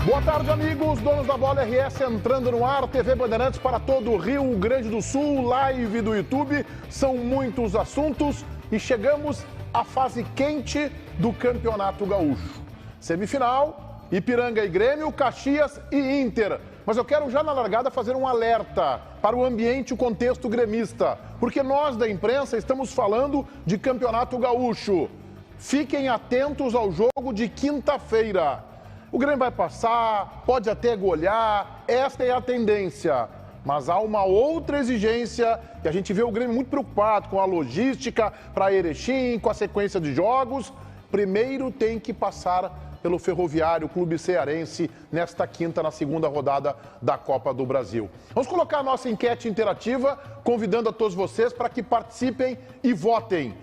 Boa tarde, amigos. Donos da Bola RS entrando no ar. TV Bandeirantes para todo o Rio Grande do Sul. Live do YouTube. São muitos assuntos e chegamos à fase quente do Campeonato Gaúcho. Semifinal, Ipiranga e Grêmio, Caxias e Inter. Mas eu quero já na largada fazer um alerta para o ambiente e o contexto gremista. Porque nós da imprensa estamos falando de Campeonato Gaúcho. Fiquem atentos ao jogo de quinta-feira. O Grêmio vai passar, pode até golear, esta é a tendência. Mas há uma outra exigência e a gente vê o Grêmio muito preocupado com a logística para Erechim, com a sequência de jogos. Primeiro tem que passar pelo Ferroviário Clube Cearense nesta quinta, na segunda rodada da Copa do Brasil. Vamos colocar a nossa enquete interativa, convidando a todos vocês para que participem e votem.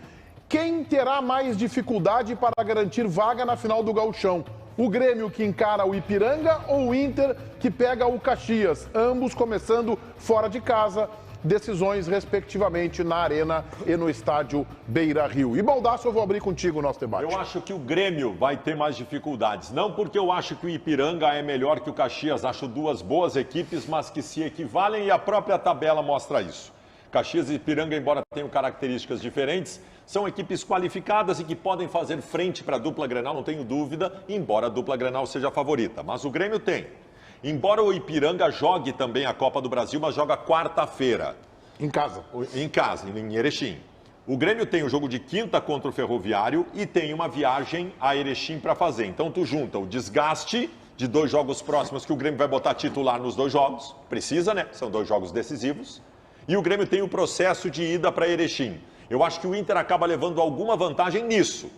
Quem terá mais dificuldade para garantir vaga na final do Gauchão? O Grêmio que encara o Ipiranga ou o Inter que pega o Caxias? Ambos começando fora de casa, decisões respectivamente na Arena e no estádio Beira-Rio. E Baldasso, eu vou abrir contigo o nosso debate. Eu acho que o Grêmio vai ter mais dificuldades. Não porque eu acho que o Ipiranga é melhor que o Caxias. Acho duas boas equipes, mas que se equivalem e a própria tabela mostra isso. Caxias e Ipiranga, embora tenham características diferentes, são equipes qualificadas e que podem fazer frente para a dupla Grenal, não tenho dúvida, embora a dupla Grenal seja a favorita. Mas o Grêmio tem. Embora o Ipiranga jogue também a Copa do Brasil, mas joga quarta-feira. Em casa. Em casa, em Erechim. O Grêmio tem o jogo de quinta contra o Ferroviário e tem uma viagem a Erechim para fazer. Então tu junta o desgaste de dois jogos próximos que o Grêmio vai botar titular nos dois jogos. Precisa, né? São dois jogos decisivos. E o Grêmio tem o processo de ida para Erechim. Eu acho que o Inter acaba levando alguma vantagem nisso.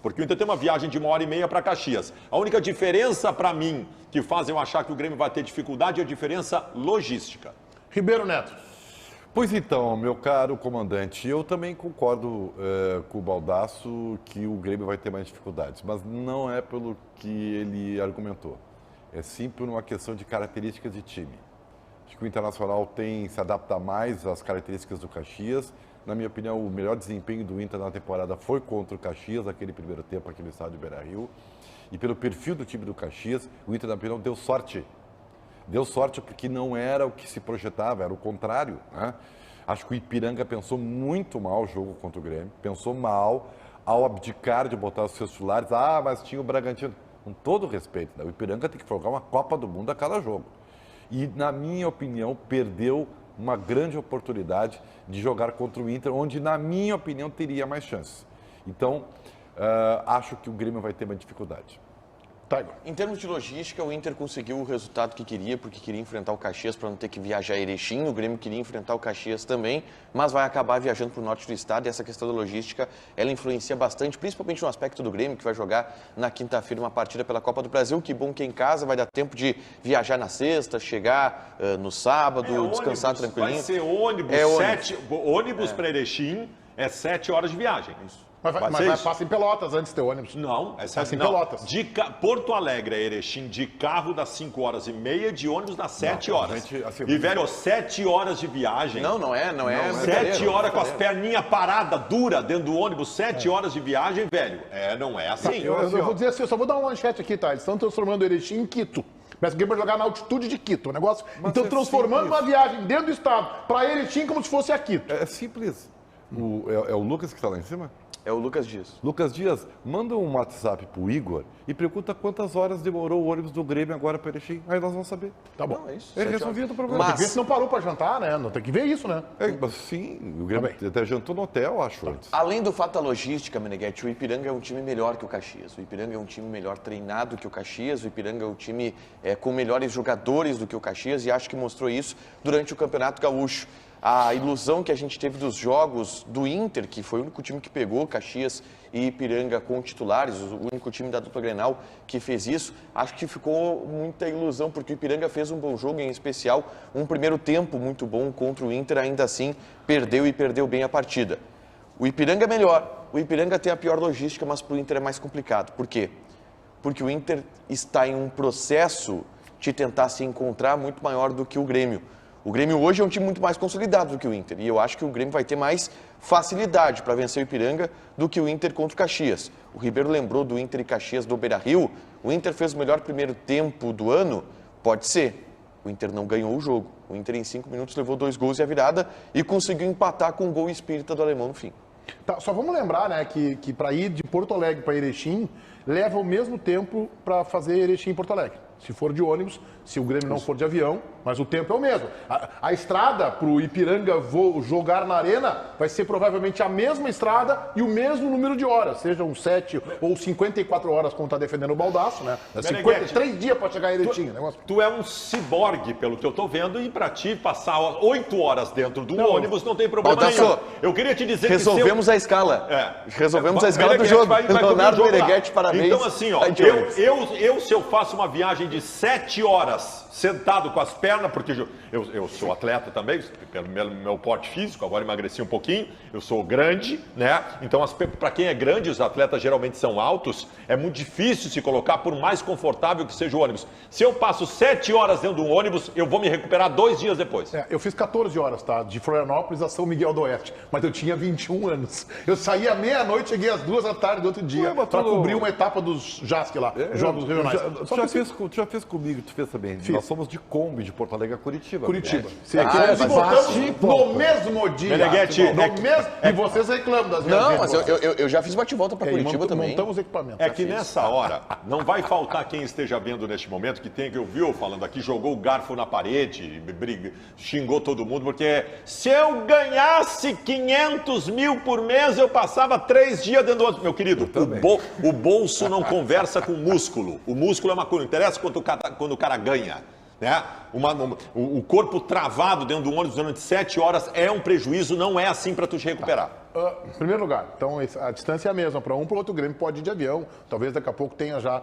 Porque o Inter tem uma viagem de 1h30 para Caxias. A única diferença para mim que faz eu achar que o Grêmio vai ter dificuldade é a diferença logística. Ribeiro Neto. Pois então, meu caro comandante, eu também concordo com o Baldasso que o Grêmio vai ter mais dificuldades, mas não é pelo que ele argumentou. É sim por uma questão de características de time. Acho que o Internacional se adapta mais às características do Caxias. Na minha opinião, o melhor desempenho do Inter na temporada foi contra o Caxias, naquele primeiro tempo, aqui no estádio Beira-Rio. E pelo perfil do time do Caxias, o Inter, na minha opinião, deu sorte. Deu sorte porque não era o que se projetava, era o contrário, né? Acho que o Ipiranga pensou muito mal o jogo contra o Grêmio, pensou mal ao abdicar de botar os seus titulares. Ah, mas tinha o Bragantino. Com todo respeito, né? O Ipiranga tem que jogar uma Copa do Mundo a cada jogo. E, na minha opinião, perdeu uma grande oportunidade de jogar contra o Inter, onde, na minha opinião, teria mais chances. Então, acho que o Grêmio vai ter uma dificuldade. Taigo. Em termos de logística, o Inter conseguiu o resultado que queria, porque queria enfrentar o Caxias para não ter que viajar a Erechim. O Grêmio queria enfrentar o Caxias também, mas vai acabar viajando para o norte do estado. E essa questão da logística, ela influencia bastante, principalmente no aspecto do Grêmio, que vai jogar na quinta-feira uma partida pela Copa do Brasil. Que bom que é em casa, vai dar tempo de viajar na sexta, chegar no sábado, descansar tranquilinho. Vai ser ônibus, ônibus para Erechim, é 7 horas de viagem. Mas vai passar em Pelotas antes de ter ônibus. Não, passa em Pelotas. Porto Alegre a Erechim, de carro dá 5h30, de ônibus dá 7 horas. E, velho, 7 horas de viagem. Não é. 7 horas com as perninhas paradas, dura dentro do ônibus, 7 horas de viagem, velho. Não é assim. Eu vou dizer assim, eu só vou dar uma manchete aqui, tá? Eles estão transformando Erechim em Quito. Mas o Grêmio vai jogar na altitude de Quito. O negócio. Então, transformando uma viagem dentro do estado para Erechim como se fosse a Quito. É simples. É o Lucas que está lá em cima? É o Lucas Dias. Lucas Dias, manda um WhatsApp pro Igor e pergunta quantas horas demorou o ônibus do Grêmio agora para Erechim. Aí nós vamos saber. Tá bom. Não, é isso. É resolvido o problema. Mas... Tem que ver se não parou para jantar, né? Não tem que ver isso, né? Mas sim, o Grêmio até jantou no hotel, acho, antes. Além do fato da logística, Meneghetti, o Ipiranga é um time melhor que o Caxias. O Ipiranga é um time melhor treinado que o Caxias. O Ipiranga é um time com melhores jogadores do que o Caxias e acho que mostrou isso durante o Campeonato Gaúcho. A ilusão que a gente teve dos jogos do Inter, que foi o único time que pegou Caxias e Ipiranga com titulares, o único time da dupla Grenal que fez isso, acho que ficou muita ilusão, porque o Ipiranga fez um bom jogo, em especial um primeiro tempo muito bom contra o Inter, ainda assim perdeu e perdeu bem a partida. O Ipiranga é melhor, o Ipiranga tem a pior logística, mas para o Inter é mais complicado. Por quê? Porque o Inter está em um processo de tentar se encontrar muito maior do que o Grêmio. O Grêmio hoje é um time muito mais consolidado do que o Inter. E eu acho que o Grêmio vai ter mais facilidade para vencer o Ipiranga do que o Inter contra o Caxias. O Ribeiro lembrou do Inter e Caxias do Beira-Rio. O Inter fez o melhor primeiro tempo do ano? Pode ser. O Inter não ganhou o jogo. O Inter em 5 minutos levou 2 gols e a virada e conseguiu empatar com um gol espírita do alemão no fim. Tá, só vamos lembrar, né, que para ir de Porto Alegre para Erechim, leva o mesmo tempo para fazer Erechim em Porto Alegre. Se for de ônibus, se o Grêmio não for de avião, mas o tempo é o mesmo. A estrada para o Ipiranga jogar na arena vai ser provavelmente a mesma estrada e o mesmo número de horas, sejam 7 ou 54 horas, como está defendendo o Baldasso, né? 53 dias para chegar a Erechim. Tu é um ciborgue, pelo que eu estou vendo, e para ti passar 8 horas dentro do ônibus não tem problema nenhum. Eu queria te dizer resolvemos a escala. Resolvemos a escala do jogo. Leonardo Meneghetti, parabéns. Então assim, ó, se eu faço uma viagem de 7 horas sentado com as pernas, porque eu sou atleta também, pelo meu porte físico, agora emagreci um pouquinho, eu sou grande, né? Então, para quem é grande, os atletas geralmente são altos, é muito difícil se colocar, por mais confortável que seja o ônibus. Se eu passo 7 horas dentro de um ônibus, eu vou me recuperar 2 dias depois. Eu fiz 14 horas, tá? De Florianópolis a São Miguel do Oeste, mas eu tinha 21 anos. Eu saí à meia-noite, cheguei às 2 da tarde do outro dia, para cobrir uma etapa dos JASC lá, Jogos Regionais. Tu já fez comigo, tu fez também. Nós fomos de Kombi de Porto Alegre a Curitiba. Sim, e voltamos no mesmo dia. Meneghetti, e vocês reclamam das minhas Não, mas eu já fiz bate-volta para Curitiba também. Montamos equipamento. É que nessa hora, não vai faltar quem esteja vendo neste momento, que tem que ouvir eu falando aqui, jogou o garfo na parede, xingou todo mundo, porque se eu ganhasse 500 mil por mês, eu passava 3 dias dentro do outro. Meu querido, o bolso não conversa com o músculo. O músculo é uma coisa, não interessa quando o cara ganha. Né? O corpo travado dentro do ônibus durante 7 horas é um prejuízo, não é assim para tu te recuperar. Em primeiro lugar, então a distância é a mesma para um, para o outro. O Grêmio pode ir de avião, talvez daqui a pouco tenha já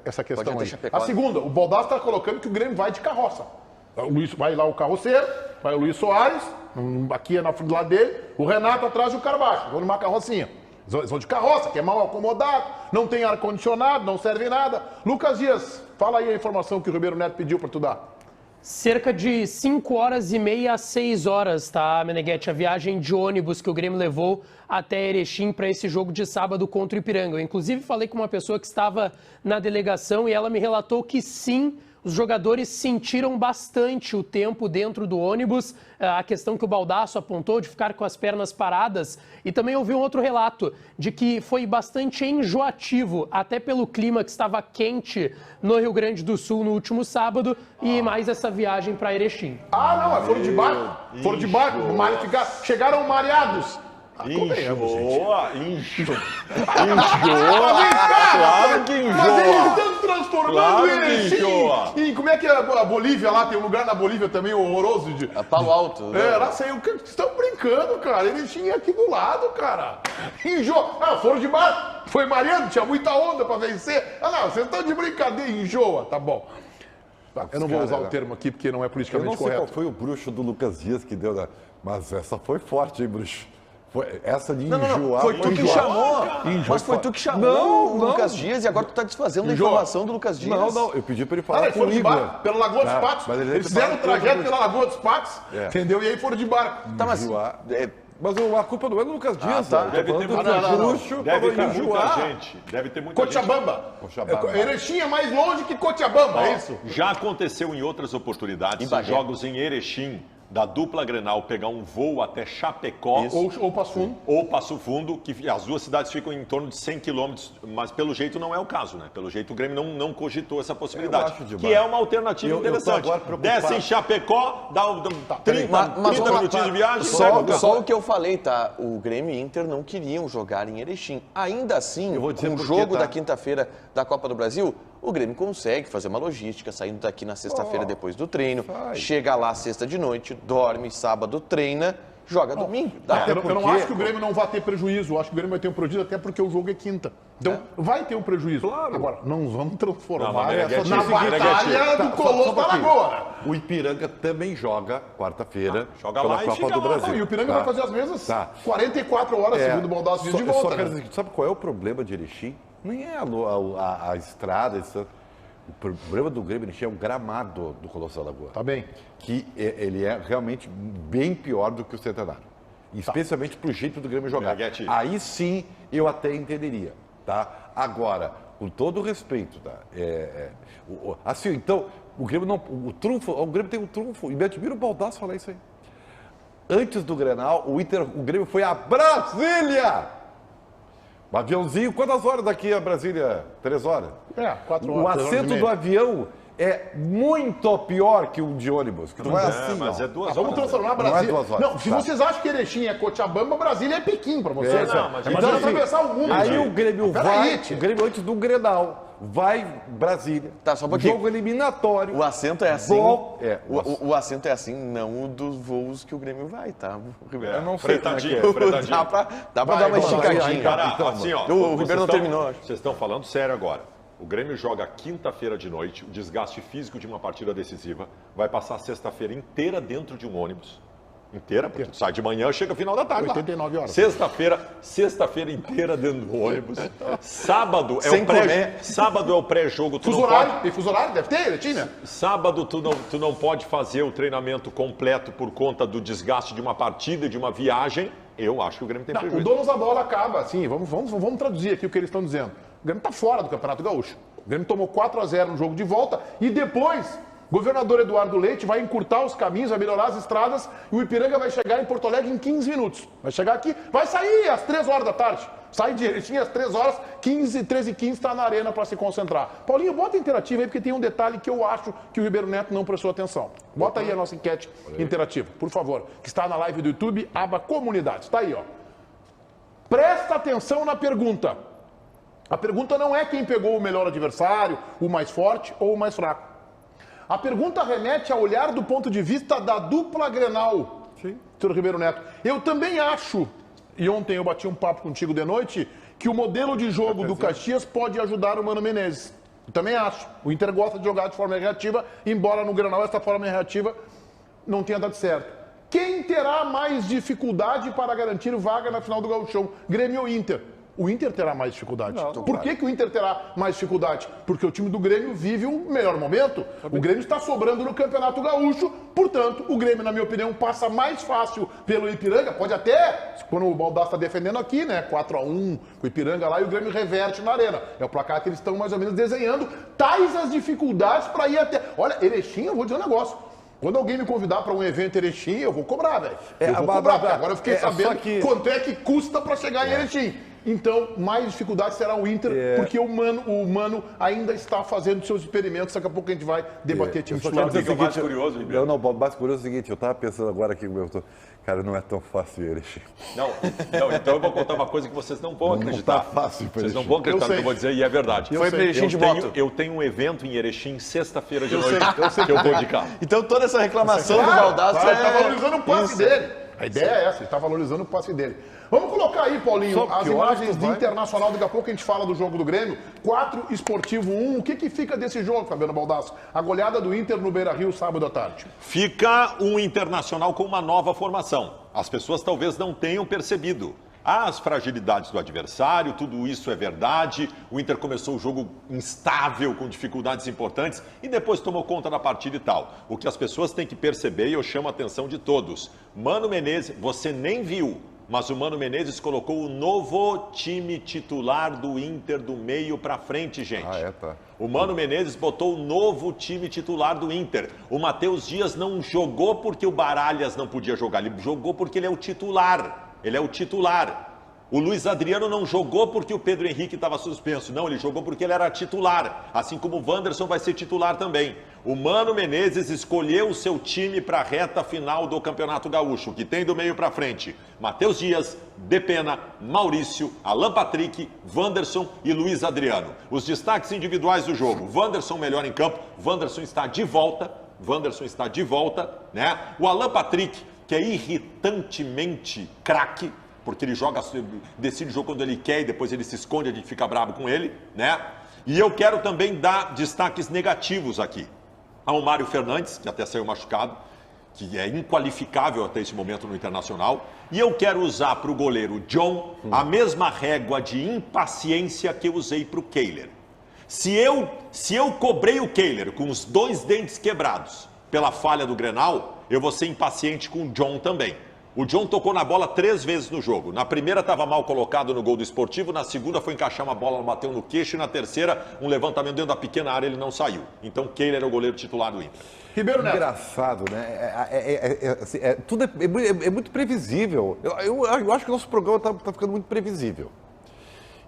essa questão aí. A segunda, o Baldasso está colocando que o Grêmio vai de carroça. O Luiz, vai lá o carroceiro, vai o Luiz Soares, aqui é na frente do lado dele, o Renato atrás e o Carbaixo, vão numa carrocinha. Eles vão de carroça, que é mal acomodado, não tem ar-condicionado, não serve nada. Lucas Dias, fala aí a informação que o Ribeiro Neto pediu para tu dar. Cerca de 5 horas e meia a 6 horas, tá, Meneghetti? A viagem de ônibus que o Grêmio levou até Erechim para esse jogo de sábado contra o Ipiranga. Eu, inclusive, falei com uma pessoa que estava na delegação e ela me relatou que sim, os jogadores sentiram bastante o tempo dentro do ônibus, a questão que o Baldasso apontou de ficar com as pernas paradas. E também ouvi um outro relato de que foi bastante enjoativo, até pelo clima que estava quente no Rio Grande do Sul no último sábado e mais essa viagem para Erechim. Foram de barco. Foram de barco, chegaram mareados. Enjoa. Claro que enjoa. Mas eles estão transformando Erechim em... Como é que é a Bolívia lá? Tem um lugar na Bolívia também horroroso de... Palo Alto. Lá saiu... Estão brincando, cara. Erechim é aqui do lado, cara. Enjoa. Foram de barco. Foi mareando, tinha muita onda pra vencer. Vocês estão de brincadeira. Enjoa. Tá bom. Eu não vou usar o termo aqui porque não é politicamente correto. Eu não sei qual foi o bruxo do Lucas Dias que deu... Mas essa foi forte, hein, bruxo? Essa de enjoar... Foi tu que chamou. Mas foi tu que chamou o Lucas Dias e agora tu tá desfazendo a informação do Lucas Dias. Não, eu pedi pra ele falar comigo. Eles foram de barco, pela Lagoa dos Patos. Eles fizeram o trajeto pela Lagoa dos Patos, entendeu? E aí foram de barco. Tá, mas a culpa não é do Lucas Dias, tá? Deve ter muita gente. Cochabamba. Erechim é mais longe que Cochabamba, é isso? Já aconteceu em outras oportunidades, em jogos em Erechim, da dupla Grenal pegar um voo até Chapecó ou Passo Fundo. Ou Passo Fundo, que as duas cidades ficam em torno de 100 quilômetros, mas pelo jeito não é o caso, né? Pelo jeito o Grêmio não cogitou essa possibilidade, que é uma alternativa interessante. Desce em Chapecó, dá 30 minutinhos de viagem. Só o que eu falei, tá? O Grêmio e Inter não queriam jogar em Erechim. Ainda assim, com o jogo da quinta-feira da Copa do Brasil, o Grêmio consegue fazer uma logística, saindo daqui na sexta-feira depois do treino, chega lá sexta de noite, dorme, sábado treina, joga domingo. Eu não acho que o Grêmio não vai ter prejuízo, eu acho que o Grêmio vai ter um prejuízo até porque o jogo é quinta. Então vai ter um prejuízo. Claro. Agora, não vamos transformar na batalha do Colosso da Lagoa. O Ipiranga também joga quarta-feira pela Copa do Brasil. E o Ipiranga vai fazer as mesmas 44 horas, segundo o Baldasso, de volta. Sabe qual é o problema de Erechim? Nem é a estrada, O problema do Grêmio é o gramado do Colosso da Lagoa. Tá bem. Que ele é realmente bem pior do que o Centenário. Especialmente pro jeito do Grêmio jogar. Aí sim eu até entenderia, tá? Agora, com todo o respeito, tá? Assim, então, o Grêmio não... O Grêmio tem um trunfo. E me admira o Baldasso falar isso aí. Antes do Grenal, o Grêmio foi a Brasília! Um aviãozinho, quantas horas daqui a Brasília? 3 horas? 4 horas. O assento do avião é muito pior que o de ônibus. Que não é assim, mas é 2 horas. Vamos transformar a Brasília. Não é 2 horas. Não, se vocês acham que Erechim é Cochabamba, Brasília é Pequim pra vocês. Não, mas então, assim, atravessar o mundo. Aí gente. o Grêmio Peraí, o Grêmio antes do Grenal vai Brasília. Tá, só um pouquinho. Jogo eliminatório. O assento é assim. O O assento é assim, não o dos voos que o Grêmio vai, tá, Ribeiro? Eu não sei como é que é. Fretadinho. Dá pra dar uma esticadinha. Cara, Então, assim, ó. O Ribeiro não terminou, acho. Vocês estão falando sério agora. O Grêmio joga quinta-feira de noite, o desgaste físico de uma partida decisiva, vai passar a sexta-feira inteira dentro de um ônibus. Inteira, porque tu sai de manhã, chega no final da tarde. 89 horas. Sexta-feira inteira dentro do ônibus. Sábado é Sem o pré, comer. sábado é o pré-jogo. Tu Fuso não horário? pode, Tem fuso horário? Deve ter, Erechim, né? sábado tu não pode fazer o treinamento completo por conta do desgaste de uma partida, de uma viagem. Eu acho que o Grêmio tem Não, o prejuízo. dono da bola acaba, assim, vamos traduzir aqui o que eles estão dizendo. O Grêmio está fora do Campeonato Gaúcho. O Grêmio tomou 4-0 no jogo de volta e depois o governador Eduardo Leite vai encurtar os caminhos, vai melhorar as estradas e o Ipiranga vai chegar em Porto Alegre em 15 minutos. Vai chegar aqui, vai sair às 3 horas da tarde. Sai de Erechim às 3 horas, 13h15 está na arena para se concentrar. Paulinho, bota a interativa aí, porque tem um detalhe que eu acho que o Ribeiro Neto não prestou atenção. Bota aí a nossa enquete interativa, por favor, que está na live do YouTube, aba Comunidades. Está aí, ó. Presta atenção na pergunta. A pergunta não é quem pegou o melhor adversário, o mais forte ou o mais fraco. A pergunta remete a olhar do ponto de vista da dupla Grenal. Sim. Senhor Ribeiro Neto. Eu também acho, e ontem eu bati um papo contigo de noite, que o modelo de jogo do Caxias pode ajudar o Mano Menezes. Eu também acho. O Inter gosta de jogar de forma reativa, embora no Grenal essa forma reativa não tenha dado certo. Quem terá mais dificuldade para garantir vaga na final do Gauchão? Grêmio ou Inter? O Inter terá mais dificuldade. Por que o Inter terá mais dificuldade? Porque o time do Grêmio vive um melhor momento. O Grêmio está sobrando no Campeonato Gaúcho, portanto, o Grêmio, na minha opinião, passa mais fácil pelo Ipiranga. Pode até, quando o Baldasso está defendendo aqui, né? 4-1 com o Ipiranga lá e o Grêmio reverte na arena. É o placar que eles estão mais ou menos desenhando. Tais as dificuldades para ir até... Olha, Erechim, eu vou dizer um negócio. Quando alguém me convidar para um evento em Erechim, eu vou cobrar, velho. Eu vou cobrar, porque agora eu fiquei sabendo quanto é que custa para chegar em Erechim. Então, mais dificuldade será o Inter, porque o Mano ainda está fazendo seus experimentos. Daqui a pouco a gente vai debater time titular. O mais curioso, Ribeiro. Não, o mais curioso é o seguinte, eu estava pensando agora aqui, cara, não é tão fácil Erechim. Não, então eu vou contar uma coisa que vocês não vão acreditar. Não tá fácil para Vocês não vão acreditar no que eu vou dizer e é verdade. Foi para Erechim de moto. Eu tenho um evento em Erechim sexta-feira de noite que eu vou de carro. Então toda essa reclamação do Baldasso Ele está valorizando o passe dele. A ideia é essa, ele está valorizando o passe dele. Vamos colocar aí, Paulinho, as imagens de Internacional. Daqui a pouco a gente fala do jogo do Grêmio. 4, Esportivo 1. O que fica desse jogo, Fabiano Baldasso? A goleada do Inter no Beira-Rio, sábado à tarde. Fica um Internacional com uma nova formação. As pessoas talvez não tenham percebido. As fragilidades do adversário, tudo isso é verdade. O Inter começou o jogo instável, com dificuldades importantes, e depois tomou conta da partida e tal. O que as pessoas têm que perceber, e eu chamo a atenção de todos. Mano Menezes, você nem viu, mas o Mano Menezes colocou o novo time titular do Inter do meio pra frente, gente. Tá. O Mano Menezes botou o novo time titular do Inter. O Matheus Dias não jogou porque o Baralhas não podia jogar, ele jogou porque ele é o titular. Ele é o titular. O Luiz Adriano não jogou porque o Pedro Henrique estava suspenso. Não, ele jogou porque ele era titular. Assim como o Wanderson vai ser titular também. O Mano Menezes escolheu o seu time para a reta final do Campeonato Gaúcho, que tem do meio para frente. Matheus Dias, Depena, Maurício, Alan Patrick, Wanderson e Luiz Adriano. Os destaques individuais do jogo. Wanderson melhor em campo. Wanderson está de volta. Né? O Alan Patrick, que é irritantemente craque, porque ele decide o jogo quando ele quer e depois ele se esconde, a gente fica bravo com ele, né? E eu quero também dar destaques negativos aqui. Ao Mário Fernandes, que até saiu machucado, que é inqualificável até esse momento no Internacional. E eu quero usar para o goleiro John a mesma régua de impaciência que eu usei para o Kehler. Se eu cobrei o Kehler com os 2 dentes quebrados pela falha do Grenal, eu vou ser impaciente com o John também. O John tocou na bola 3 vezes no jogo. Na primeira estava mal colocado no gol do Esportivo, na segunda foi encaixar uma bola, bateu no queixo, e na terceira um levantamento dentro da pequena área, ele não saiu. Então Kehler é o goleiro titular do Inter. Ribeiro Neto. Engraçado, né? Tudo é muito previsível. Eu acho que o nosso programa está ficando muito previsível.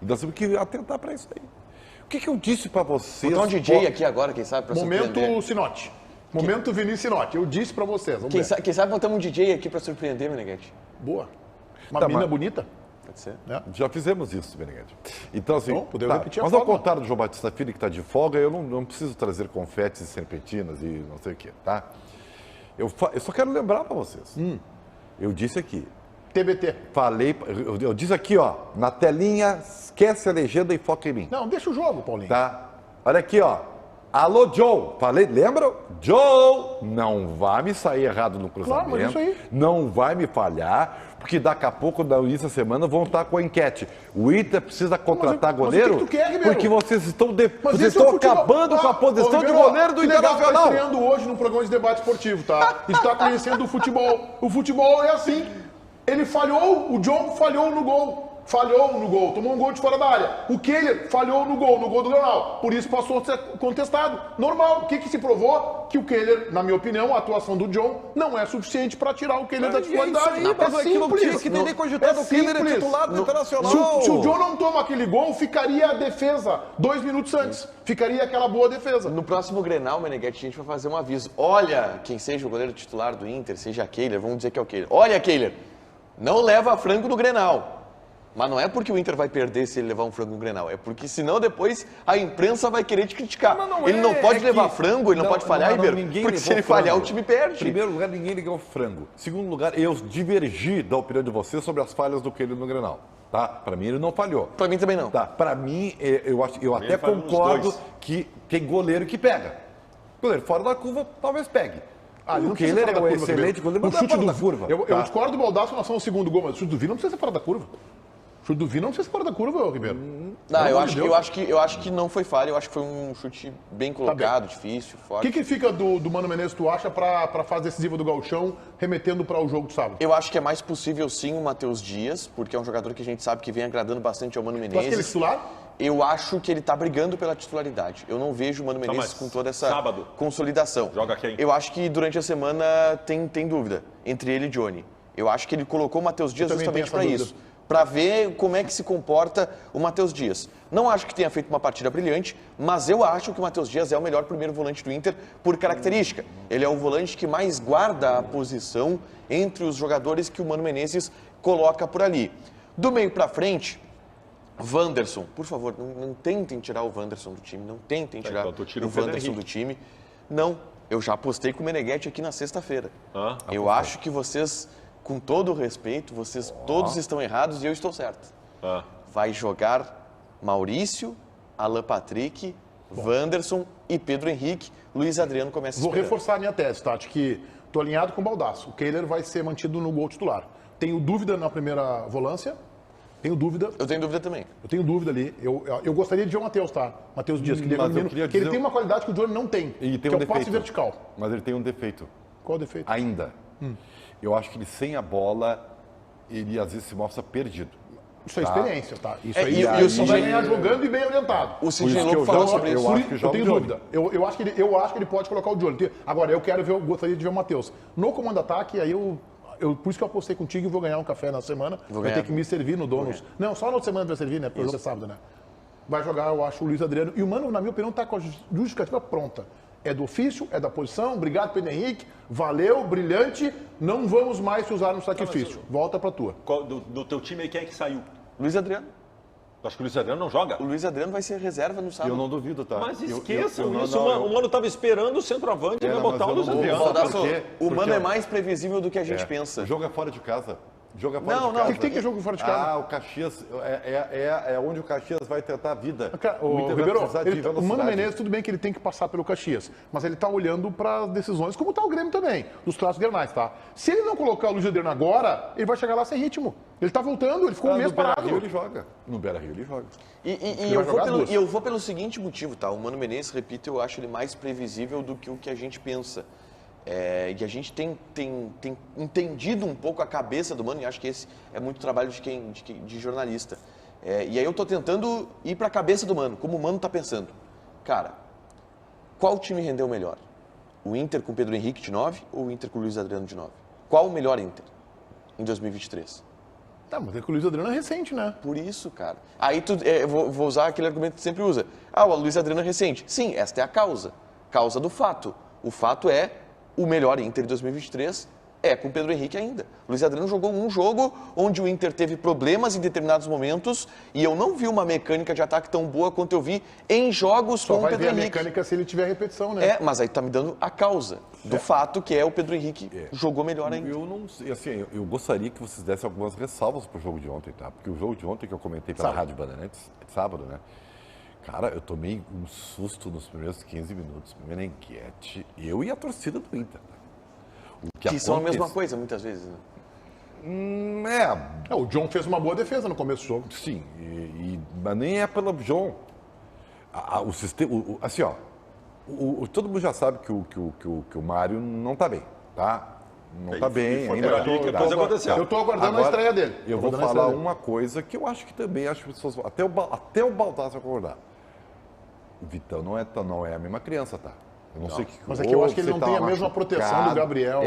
E nós temos que atentar para isso aí. O que eu disse para vocês? Botar um DJ aqui agora, quem sabe, para surpreender. Momento Sinote. Momento Vinícius Sinote. Eu disse pra vocês. Vamos ver. Quem sabe botamos um DJ aqui pra surpreender, Meneghete? Boa. Uma Tá, mina mas- bonita. Pode ser. Né? Já fizemos isso, Beneguete. Então, assim, Bom, podemos repetir a mas ao fórmula. contrário do João Batista Filho, que está de folga, eu não preciso trazer confetes e serpentinas e não sei o quê, tá? Eu só quero lembrar para vocês. Eu disse aqui, TBT. eu disse aqui, ó, na telinha, esquece a legenda e foca em mim, Não, deixa o jogo, Paulinho. tá? Olha aqui, ó. Alô, Joe. Falei, lembram? Joe, não vai me sair errado no cruzamento. Claro, mas isso aí. Não vai me falhar, porque daqui a pouco, no início da semana, vão estar com a enquete. O Inter precisa contratar mas o goleiro que tu quer, Ribeiro? porque vocês estão, Mas vocês esse é o estão futebol. acabando com a posição de Ribeiro, goleiro do que legal que tá Internacional. estreando hoje no programa de debate esportivo, tá? Está conhecendo o futebol. O futebol é assim. Ele falhou, o John falhou no gol. Falhou no gol, tomou um gol de fora da área. O Kehler falhou no gol do Grenal. Por isso passou a ser contestado. Normal. O que se provou? Que o Kehler, na minha opinião, a atuação do John não é suficiente para tirar o Kehler da titularidade. Mas aquilo não tinha que ter nem cogitado o Kehler é titular do Internacional. Se o John não toma aquele gol, ficaria a defesa 2 minutos antes. Ficaria aquela boa defesa. No próximo Grenal, Meneghete, a gente vai fazer um aviso. Olha, quem seja o goleiro titular do Inter, seja a Kehler, vamos dizer que é o Kehler. Olha, Kehler, não leva frango no Grenal. Mas não é porque o Inter vai perder se ele levar um frango no Grenal. É porque senão depois a imprensa vai querer te criticar. Ele não pode levar frango, ele não pode falhar, Ribeiro. Porque se ele falhar, o time perde. Em primeiro lugar, ninguém ligou o frango. Segundo lugar, eu divergi da opinião de vocês sobre as falhas do Kehler no Grenal. Tá? Para mim, ele não falhou. Pra mim também não. Tá, para mim, eu até falhou nos concordo dois. que tem goleiro que pega. Goleiro fora da curva, talvez pegue. Ah, o não precisa Kehler ser é fora um da curva, excelente Ribeiro. goleiro, mas O chute não é fora do da curva. Eu tá? discordo do Baldasso em relação ao segundo gol, mas o chute do Vina não precisa ser fora da curva. O chute do Vina não precisa ser fora da curva, Ribeiro. Não, Pelo eu amor de Deus. acho que não foi falha, eu acho que foi um chute bem colocado, difícil, O forte. que fica do Mano Menezes, tu acha, para a fase decisiva do Gauchão, remetendo para o jogo de sábado? Eu acho que é mais possível sim o Matheus Dias, porque é um jogador que a gente sabe que vem agradando bastante ao Mano Tu acha que ele é Menezes. titular? Eu acho que ele tá brigando pela titularidade. Eu não vejo o Mano Menezes mas com toda essa sábado, consolidação. joga quem? Eu acho que durante a semana tem dúvida entre ele e Johnny. Eu acho que ele colocou o Matheus Dias também justamente tenho para essa isso. Para ver como é que se comporta o Matheus Dias. Não acho que tenha feito uma partida brilhante, mas eu acho que o Matheus Dias é o melhor primeiro volante do Inter por característica. Ele é o volante que mais guarda a posição entre os jogadores que o Mano Menezes coloca por ali. Do meio para frente, Wanderson, por favor, não tentem tirar o Wanderson do time, não tentem tirar então tu tira o o Pedro Wanderson Henrique. do time. Não, eu já apostei com o Meneghetti aqui na sexta-feira. Ah, Eu acho que vocês, com todo o respeito, vocês todos estão errados e eu estou certo. Ah. Vai jogar Maurício, Alan Patrick, Wanderson e Pedro Henrique. Luiz Adriano começa Vou esperando. reforçar a minha tese, Tati, que estou alinhado com o Baldasso. O Kehler vai ser mantido no gol titular. Tenho dúvida na primeira volância. Tenho dúvida. Eu tenho dúvida também. Eu tenho dúvida ali. Eu gostaria de ver o Matheus, tá? Matheus Dias, que ele é um Mas eu menino, queria que ele dizer- tem uma qualidade que o Johnny não tem, E tem que um é o passe defeito. vertical. Mas ele tem um defeito. Qual o defeito? Ainda. Eu acho que ele sem a bola, ele às vezes se mostra perdido. Isso é Tá. experiência, tá? Isso É, aí, e o aí só vai Sidney- ganhar jogando e bem orientado. O Sidney isso que Lobo eu falou já- sobre eu isso. acho que Eu joga tenho o Johnny. dúvida. Eu acho que ele pode colocar o Johnny. Agora, eu gostaria de ver o Matheus. No comando ataque, aí por isso que eu apostei contigo e vou ganhar um café na semana. Vou Vai ganhar. ter que me servir no Donos. Não, só na semana vai servir, né? Porque o jogo é sábado, né? Vai jogar, eu acho, o Luiz Adriano. E o Mano, na minha opinião, tá com a justificativa pronta. É do ofício, é da posição. Obrigado, Pedro Henrique. Valeu, brilhante. Não vamos mais te usar no sacrifício. Volta pra tua. Do teu time aí, quem é que saiu? Luiz Adriano. Tu acha que o Luiz Adriano não joga? O Luiz Adriano vai ser reserva no sábado. Eu não duvido, tá? Mas Eu- esqueçam eu não- isso. não, O Mano estava esperando o centroavante e vai mas botar o eu Luiz não vou Adriano. botar- Baldasso, Por quê? o Mano Porque- é mais previsível do que a gente É. pensa. O jogo é fora de casa. Joga fora Não, de não, casa. O que é jogo fora de casa? Ah, o Caxias é onde o Caxias vai tentar a vida. O Inter vai Ribeiro, precisar de o Mano velocidade. Menezes, tudo bem que ele tem que passar pelo Caxias, mas ele tá olhando para as decisões, como tá o Grêmio também, dos traços grenais, tá? Se ele não colocar o Luiz Adriano agora, ele vai chegar lá sem ritmo. Ele tá voltando, ele ficou um mês No parado. Beira-Rio ele joga. No Beira-Rio ele joga. E eu vou pelo seguinte motivo, tá? O Mano Menezes, repito, eu acho ele mais previsível do que o que a gente pensa. E a gente tem entendido um pouco a cabeça do Mano, e acho que esse é muito trabalho de jornalista. E aí eu tô tentando ir para a cabeça do Mano, como o Mano tá pensando. Cara, qual time rendeu melhor? O Inter com o Pedro Henrique de 9 ou o Inter com o Luiz Adriano de 9? Qual o melhor Inter em 2023? Tá, mas é que o Luiz Adriano é recente, né? Por isso, cara. Aí vou usar aquele argumento que você sempre usa. O Luiz Adriano é recente. Sim, esta é a causa. Causa do fato. O fato é o melhor Inter de 2023 é com o Pedro Henrique ainda. O Luiz Adriano jogou um jogo onde o Inter teve problemas em determinados momentos e eu não vi uma mecânica de ataque tão boa quanto eu vi em jogos com o Pedro Henrique. Só vai ver a mecânica se ele tiver repetição, né? Mas aí tu tá me dando a causa do fato que é o Pedro Henrique jogou melhor ainda. Eu não sei, assim, eu gostaria que vocês dessem algumas ressalvas pro jogo de ontem, tá? Porque o jogo de ontem que eu comentei pela Rádio Bandeirantes, sábado, né? Cara, eu tomei um susto nos primeiros 15 minutos. Meneghetti, eu e a torcida do Inter. Que são a mesma coisa, muitas vezes, né? O John fez uma boa defesa no começo do jogo. Sim, mas nem é pelo John. O sistema, assim, ó, todo mundo já sabe que o Mário não tá bem, tá? Não tá bem ainda. aconteceu. Eu tô aguardando a estreia dele. Eu vou falar uma coisa que eu acho que também acho que as pessoas, até o Baldasso vai concordar. O Vitão não é a mesma criança, tá? Eu não sei o que mas é que eu acho que ele não tem a mesma proteção do Gabriel.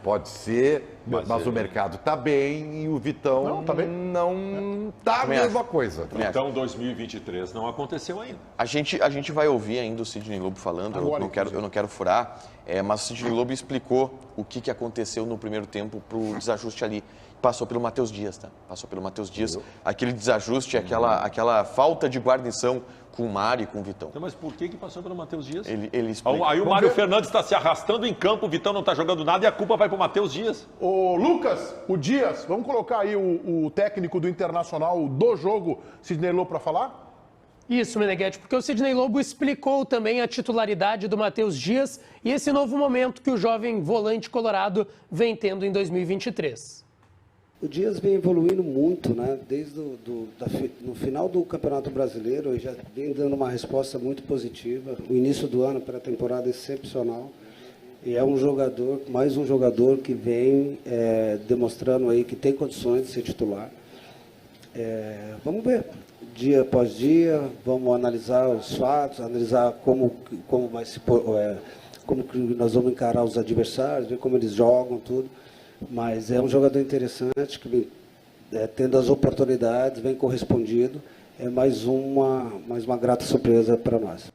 Pode ser, mas o mercado tá bem e o Vitão não tá bem. Não tá a mesma coisa. Então 2023 não aconteceu ainda. A gente vai ouvir ainda o Sidney Lobo falando, eu não quero furar, mas o Sidney Lobo explicou o que aconteceu no primeiro tempo pro desajuste ali. Passou pelo Matheus Dias, tá? Passou pelo Matheus Dias. Aquele desajuste, aquela falta de guarnição com o Mário e com o Vitão. Então, mas por que passou pelo Matheus Dias? Ele explica. Aí o Mário Fernandes está se arrastando em campo, o Vitão não está jogando nada e a culpa vai para o Matheus Dias. Ô, Lucas, o Dias, vamos colocar aí o técnico do Internacional do jogo, Sidney Lobo, para falar? Isso, Meneghetti, porque o Sidney Lobo explicou também a titularidade do Matheus Dias e esse novo momento que o jovem volante colorado vem tendo em 2023. O Dias vem evoluindo muito, né? Desde no final do Campeonato Brasileiro, ele já vem dando uma resposta muito positiva. O início do ano, para a temporada, é excepcional. E é mais um jogador que vem demonstrando aí que tem condições de ser titular. Vamos ver, dia após dia, vamos analisar os fatos, analisar como vai se como que nós vamos encarar os adversários, ver como eles jogam, tudo. Mas é um jogador interessante, que tendo as oportunidades, vem correspondido. É mais uma grata surpresa para nós.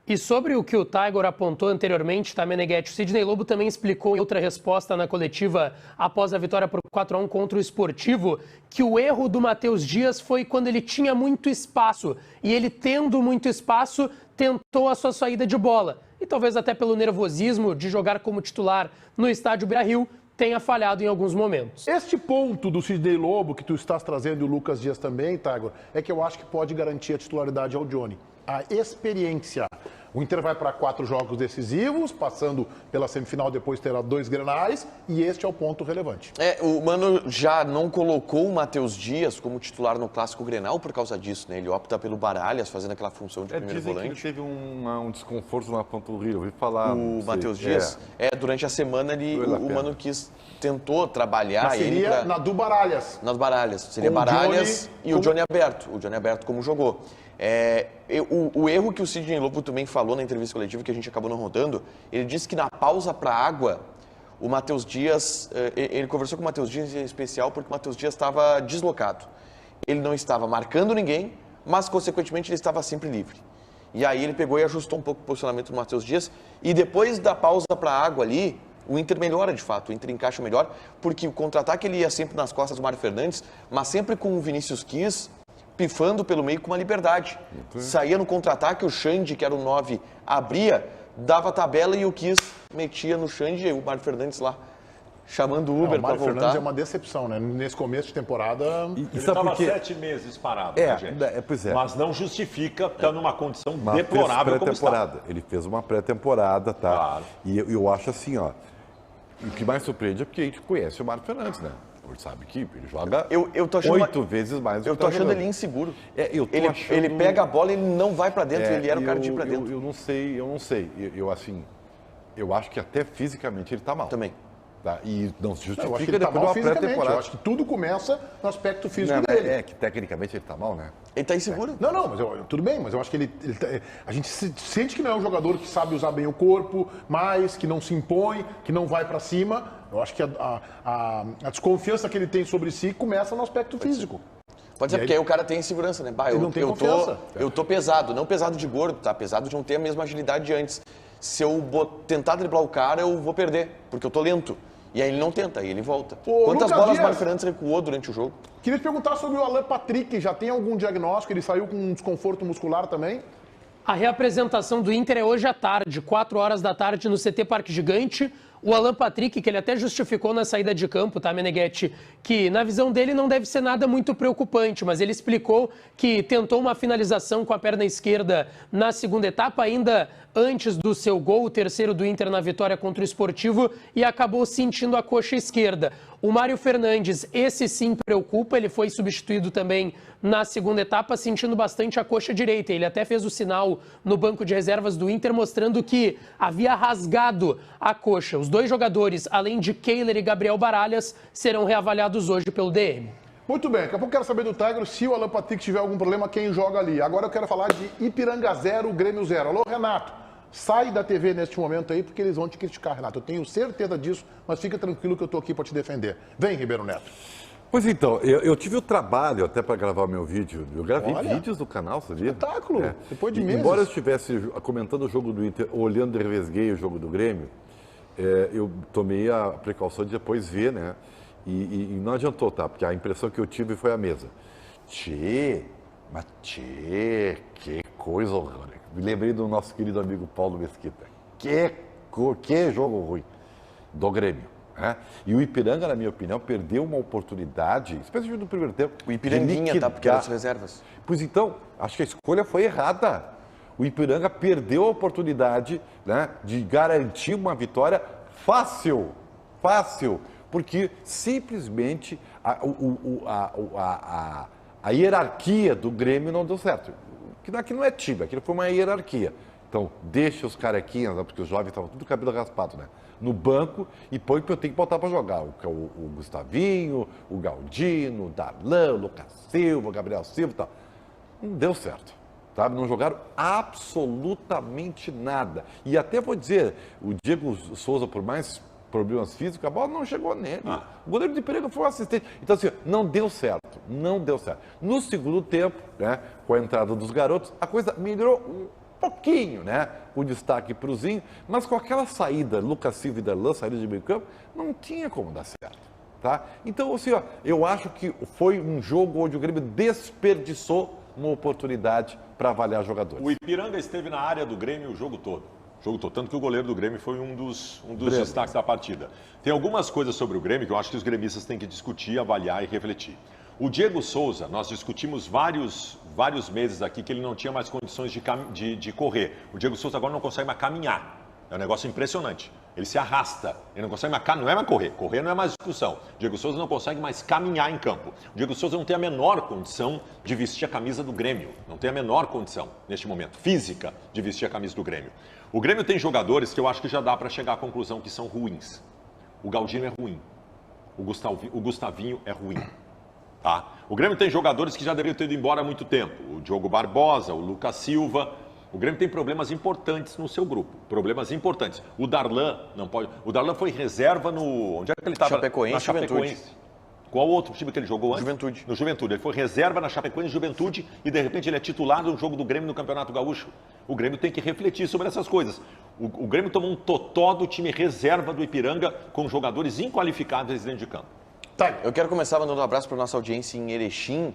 E sobre o que o Tiger apontou anteriormente, tá, Meneghetti? O Sidney Lobo também explicou em outra resposta na coletiva após a vitória por 4-1 contra o Esportivo, que o erro do Matheus Dias foi quando ele tinha muito espaço. E ele, tendo muito espaço, tentou a sua saída de bola. E talvez até pelo nervosismo de jogar como titular no estádio Beira-Rio, tenha falhado em alguns momentos. Este ponto do Sidney Lobo, que tu estás trazendo, e o Lucas Dias também, Tiger, é que eu acho que pode garantir a titularidade ao Johnny. A experiência. O Inter vai para 4 jogos decisivos, passando pela semifinal, depois terá 2 grenais, e este é o ponto relevante. O Mano já não colocou o Matheus Dias como titular no Clássico Grenal por causa disso, né? Ele opta pelo Baralhas, fazendo aquela função de primeiro dizem volante. Que ele teve um desconforto na panturrilha, eu ouvi falar. O Matheus Dias, durante a semana o Mano tentou trabalhar. Mas seria na do Baralhas. Nas Baralhas. Seria Baralhas e o Johnny Aberto. O Johnny Aberto como jogou. O erro que o Sidney Lobo também falou na entrevista coletiva, que a gente acabou não rodando, ele disse que na pausa para água, o Matheus Dias, ele conversou com o Matheus Dias em especial porque o Matheus Dias estava deslocado. Ele não estava marcando ninguém, mas consequentemente ele estava sempre livre. E aí ele pegou e ajustou um pouco o posicionamento do Matheus Dias, e depois da pausa para água ali, o Inter melhora de fato, o Inter encaixa melhor, porque o contra-ataque ele ia sempre nas costas do Mário Fernandes, mas sempre com o Vinícius Quis pifando pelo meio com uma liberdade. Saía no contra-ataque, o Xande, que era o 9, abria, dava a tabela e o Quis metia no Xande, e o Mário Fernandes lá chamando o Uber o para Mário Fernandes voltar. é uma decepção, né? Nesse começo de temporada... Ele sabe estava por quê? 7 meses parado, né, gente? Pois é. Mas não justifica estar numa condição Mas deplorável fez como está. pré-temporada. Ele fez uma pré-temporada, tá? Claro. E eu acho assim, ó. O que mais surpreende é porque a gente conhece o Mário Fernandes, né? Ele sabe que ele joga Eu tô achando 8 vezes mais do que Eu tô tá achando jogando. ele inseguro. Eu tô Ele, achando... ele pega a bola e ele não vai para dentro. Ele era o cara de ir para dentro. Eu não sei. Eu acho que até fisicamente ele tá mal. Também. Tá? E não se Eu acho que justifica ele tá depois de mal uma fisicamente. Eu pré-temporada. acho que tudo começa no aspecto físico Não, dele. é que tecnicamente ele tá mal, né? Ele tá inseguro. Não, mas tudo bem, mas eu acho que a gente sente que não é um jogador que sabe usar bem o corpo, mas que não se impõe, que não vai pra cima. Eu acho que a desconfiança que ele tem sobre si começa no aspecto físico. Pode ser, E porque aí- aí o cara tem insegurança, né? Bah, Ele não tem confiança. eu tô pesado, não pesado de gordo, tá? Pesado de não ter a mesma agilidade de antes. Se eu tentar driblar o cara, eu vou perder, porque eu tô lento. E aí ele não tenta, aí ele volta. Ô, Quantas Lucas bolas o Dias. Mário Fernandes recuou durante o jogo? Queria te perguntar sobre o Alan Patrick. Já tem algum diagnóstico? Ele saiu com um desconforto muscular também? A reapresentação do Inter é hoje à tarde, 4 horas da tarde, no CT Parque Gigante. O Alan Patrick, que ele até justificou na saída de campo, tá, Meneghetti? Que na visão dele não deve ser nada muito preocupante, mas ele explicou que tentou uma finalização com a perna esquerda na segunda etapa, ainda antes do seu gol, o terceiro do Inter na vitória contra o Sportivo, e acabou sentindo a coxa esquerda. O Mário Fernandes, esse sim preocupa, ele foi substituído também na segunda etapa, sentindo bastante a coxa direita. Ele até fez o sinal no banco de reservas do Inter, mostrando que havia rasgado a coxa. Os dois jogadores, além de Kehler e Gabriel Baralhas, serão reavaliados hoje pelo DM. Muito bem, daqui a pouco eu quero saber do Tigre se o Alan Patrick tiver algum problema, quem joga ali. Agora eu quero falar de Ipiranga 0, Grêmio 0. Alô, Renato. Sai da TV neste momento aí, porque eles vão te criticar, Renato. Eu tenho certeza disso, mas fica tranquilo que eu tô aqui para te defender. Vem, Ribeiro Neto. Pois então, eu tive o trabalho até para gravar meu vídeo. Eu gravei Olha, vídeos do canal, sabia? espetáculo, depois de meses. Embora eu estivesse comentando o jogo do Inter, olhando e revesguei o jogo do Grêmio, eu tomei a precaução de depois ver, né? E não adiantou, tá? Porque a impressão que eu tive foi a mesma. Que coisa horrorosa. Me lembrei do nosso querido amigo Paulo Mesquita. Que jogo ruim do Grêmio. Né? E o Ipiranga, na minha opinião, perdeu uma oportunidade, especialmente no primeiro tempo. O Ipiranguinha tá porque era as reservas. Pois então, acho que a escolha foi errada. O Ipiranga perdeu a oportunidade, né, de garantir uma vitória fácil, porque simplesmente a hierarquia do Grêmio não deu certo. Aquilo não é time, aquilo foi uma hierarquia. Então, deixa os carequinhas, né, porque os jovens estavam tudo cabelo raspado, né? No banco e põe que eu tenho que botar para jogar. O Gustavinho, o Galdino, o Darlan, o Lucas Silva, o Gabriel Silva e tal. Não deu certo, sabe? Não jogaram absolutamente nada. E até vou dizer, o Diego Souza, por mais problemas físicos, a bola não chegou nele. O goleiro de Ipiranga foi um assistente. Então, assim, não deu certo. No segundo tempo, né, com a entrada dos garotos, a coisa melhorou um pouquinho, né? O destaque para o Zinho, mas com aquela saída, Lucas Silva e Darlan, saída de meio campo, não tinha como dar certo, tá? Então, assim, ó, eu acho que foi um jogo onde o Grêmio desperdiçou uma oportunidade para avaliar jogadores. O Ipiranga esteve na área do Grêmio o jogo todo. Tanto que o goleiro do Grêmio foi um dos destaques da partida. Tem algumas coisas sobre o Grêmio que eu acho que os gremistas têm que discutir, avaliar e refletir. O Diego Souza, nós discutimos vários meses aqui que ele não tinha mais condições de correr. O Diego Souza agora não consegue mais caminhar. É um negócio impressionante. Ele se arrasta. Ele não consegue mais não é mais correr. Correr não é mais discussão. O Diego Souza não consegue mais caminhar em campo. O Diego Souza não tem a menor condição de vestir a camisa do Grêmio. Não tem a menor condição, neste momento, física, de vestir a camisa do Grêmio. O Grêmio tem jogadores que eu acho que já dá para chegar à conclusão que são ruins. O Galdino é ruim. O Gustavinho é ruim. Tá? O Grêmio tem jogadores que já deveriam ter ido embora há muito tempo. O Diogo Barbosa, o Lucas Silva. O Grêmio tem problemas importantes no seu grupo. Problemas importantes. O Darlan não pode. O Darlan foi reserva no. Onde é que ele estava? Chapecoense, na Chapecoense. Qual outro time que ele jogou antes? Juventude. No Juventude. Ele foi reserva na Chapecoense Juventude e de repente ele é titular no jogo do Grêmio no Campeonato Gaúcho. O Grêmio tem que refletir sobre essas coisas. O Grêmio tomou um totó do time reserva do Ipiranga com jogadores inqualificáveis dentro de campo. Tá. Eu quero começar mandando um abraço para nossa audiência em Erechim,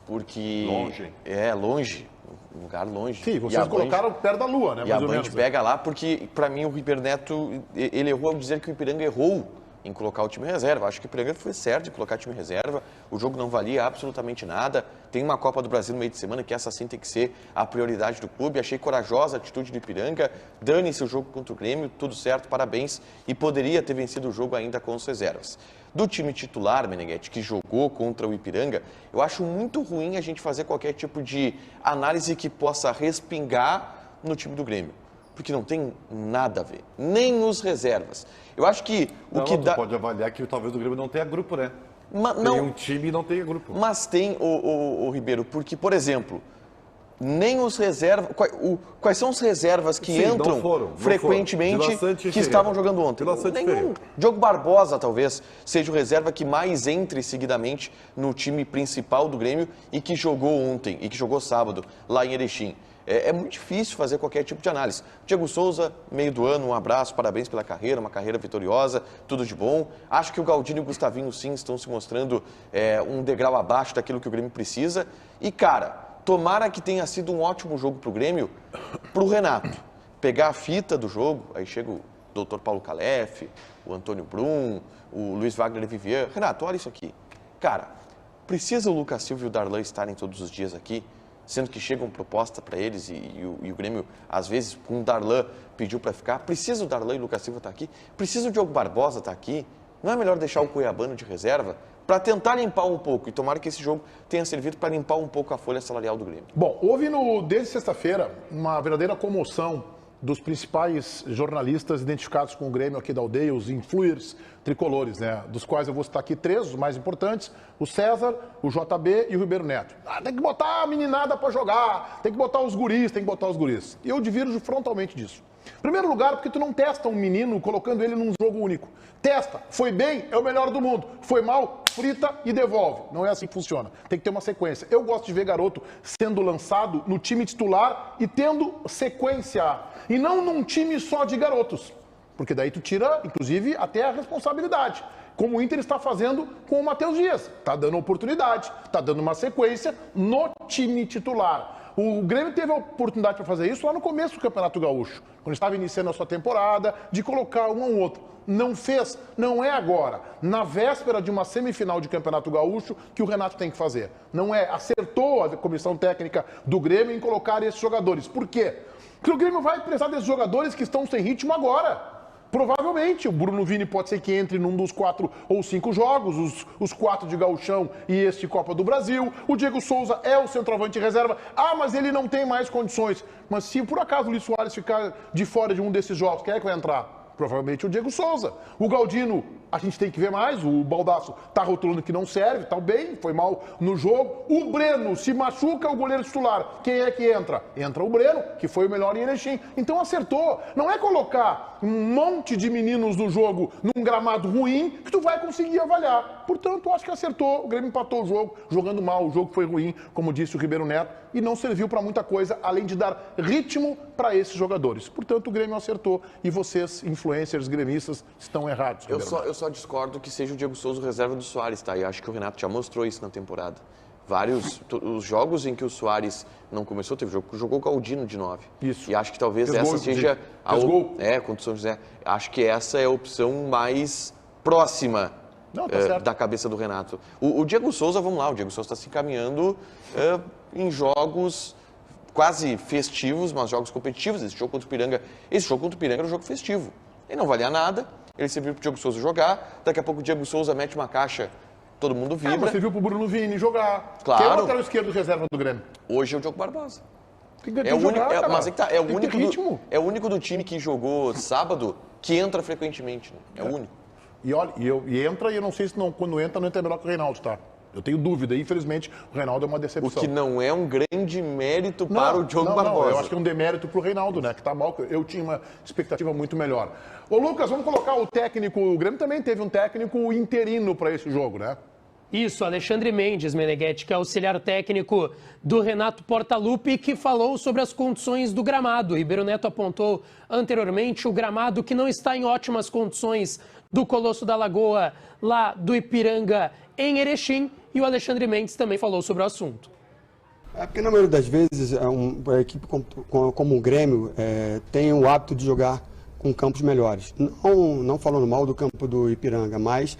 porque... Longe. É, longe. Um lugar longe. Sim, vocês colocaram perto da Lua, né? E a Mais ou Band menos. pega lá, porque, para mim, o Ribeiro Neto, ele errou ao dizer que o Ipiranga errou em colocar o time reserva. Acho que o Ipiranga foi certo em colocar o time reserva. O jogo não valia absolutamente nada. Tem uma Copa do Brasil no meio de semana, que essa sim tem que ser a prioridade do clube. Achei corajosa a atitude do Ipiranga. Dane-se o jogo contra o Grêmio, tudo certo, parabéns. E poderia ter vencido o jogo ainda com as reservas. Do time titular, Meneghetti, que jogou contra o Ipiranga, eu acho muito ruim a gente fazer qualquer tipo de análise que possa respingar no time do Grêmio. Porque não tem nada a ver, nem os reservas. Eu acho que o que dá... pode avaliar que talvez o Grêmio não tenha grupo, né? Tem não, um time e não tenha grupo. mas tem, o Ribeiro, porque, por exemplo, nem os reservas... Quais são os reservas que entram não foram. frequentemente que estavam jogando ontem? Nenhum. Diogo Barbosa, talvez, seja o reserva que mais entre seguidamente no time principal do Grêmio e que jogou ontem, e que jogou sábado, lá em Erechim. É muito difícil fazer qualquer tipo de análise. Diego Souza, meio do ano, um abraço, parabéns pela carreira, uma carreira vitoriosa, tudo de bom. Acho que o Galdino e o Gustavinho, sim, estão se mostrando um degrau abaixo daquilo que o Grêmio precisa. E, cara, tomara que tenha sido um ótimo jogo para o Grêmio, para o Renato. Pegar a fita do jogo, aí chega o Dr. Paulo Calef, o Antônio Brum, o Luiz Wagner Vivian. Renato, olha isso aqui. Cara, precisa o Lucas Silva e o Darlan estarem todos os dias aqui? Sendo que chegam proposta para eles e o Grêmio, às vezes, com o Darlan, pediu para ficar. Precisa o Darlan e o Lucas Silva estar aqui? Precisa o Diogo Barbosa estar aqui? Não é melhor deixar o Cuiabano de reserva? Para tentar limpar um pouco, e tomara que esse jogo tenha servido para limpar um pouco a folha salarial do Grêmio. Bom, houve desde sexta-feira uma verdadeira comoção dos principais jornalistas identificados com o Grêmio aqui da aldeia, os influencers tricolores, né? Dos quais eu vou citar aqui 3, os mais importantes, o César, o JB e o Ribeiro Neto. Tem que botar a meninada para jogar, tem que botar os guris, E eu divirjo frontalmente disso. Em primeiro lugar, porque tu não testa um menino colocando ele num jogo único. Testa, foi bem, é o melhor do mundo. Foi mal, frita e devolve. Não é assim que funciona. Tem que ter uma sequência. Eu gosto de ver garoto sendo lançado no time titular e tendo sequência. E não num time só de garotos. Porque daí tu tira, inclusive, até a responsabilidade. Como o Inter está fazendo com o Matheus Dias. Está dando oportunidade, está dando uma sequência no time titular. O Grêmio teve a oportunidade para fazer isso lá no começo do Campeonato Gaúcho, quando estava iniciando a sua temporada, de colocar um ao outro. Não fez, não é agora, na véspera de uma semifinal de Campeonato Gaúcho, que o Renato tem que fazer. Não é, acertou a comissão técnica do Grêmio em colocar esses jogadores. Por quê? Porque o Grêmio vai precisar desses jogadores que estão sem ritmo agora. Provavelmente, o Bruno Vini pode ser que entre num dos 4 ou 5 jogos, os 4 de Gauchão e este Copa do Brasil. O Diego Souza é o centroavante reserva. Ah, mas ele não tem mais condições. Mas se por acaso o Luiz Soares ficar de fora de um desses jogos, quem é que vai entrar? Provavelmente o Diego Souza. O Galdino, a gente tem que ver mais. O Baldasso tá rotulando que não serve, tá bem, foi mal no jogo. O Breno se machuca, o goleiro titular. Quem é que entra? Entra o Breno, que foi o melhor em Erechim. Então acertou. Não é colocar um monte de meninos no jogo num gramado ruim que tu vai conseguir avaliar. Portanto, acho que acertou. O Grêmio empatou o jogo, jogando mal. O jogo foi ruim, como disse o Ribeiro Neto, e não serviu para muita coisa, além de dar ritmo para esses jogadores. Portanto, o Grêmio acertou e vocês, influencers gremistas, estão errados. Eu só discordo que seja o Diego Souza o reserva do Soares, tá? E acho que o Renato já mostrou isso na temporada. Os jogos em que o Soares não começou, teve jogo que jogou o Galdino de 9. Isso. E acho que talvez essa seja contra o São José. Acho que essa é a opção mais próxima da cabeça do Renato. O Diego Souza, vamos lá, o Diego Souza está se encaminhando em jogos quase festivos, mas jogos competitivos. Esse jogo contra o Ipiranga era um jogo festivo. Ele não valia nada, ele serviu para o Diego Souza jogar, daqui a pouco o Diego Souza mete uma caixa, todo mundo vibra. Mas serviu para o Bruno Vini jogar. Claro. Quem é o lateral esquerdo reserva do Grêmio? Hoje é o Diogo Barbosa. É o único do time que jogou sábado que entra frequentemente. Né? É o único. E olha, entra, e eu não sei se quando entra, não entra melhor que o Reinaldo, tá? Eu tenho dúvida. Infelizmente, o Reinaldo é uma decepção. O que não é um grande mérito para o Diogo Barbosa. Não, eu acho que é um demérito para o Reinaldo, né? Que tá mal, eu tinha uma expectativa muito melhor. Ô, Lucas, vamos colocar o técnico. O Grêmio também teve um técnico interino para esse jogo, né? Isso, Alexandre Mendes, Meneghetti, que é auxiliar técnico do Renato Portaluppi, que falou sobre as condições do gramado. Ribeiro Neto apontou anteriormente o gramado que não está em ótimas condições do Colosso da Lagoa, lá do Ipiranga, em Erechim, e o Alexandre Mendes também falou sobre o assunto. Porque na maioria das vezes a equipe como o Grêmio tem o hábito de jogar com campos melhores. Não falando mal do campo do Ipiranga, mas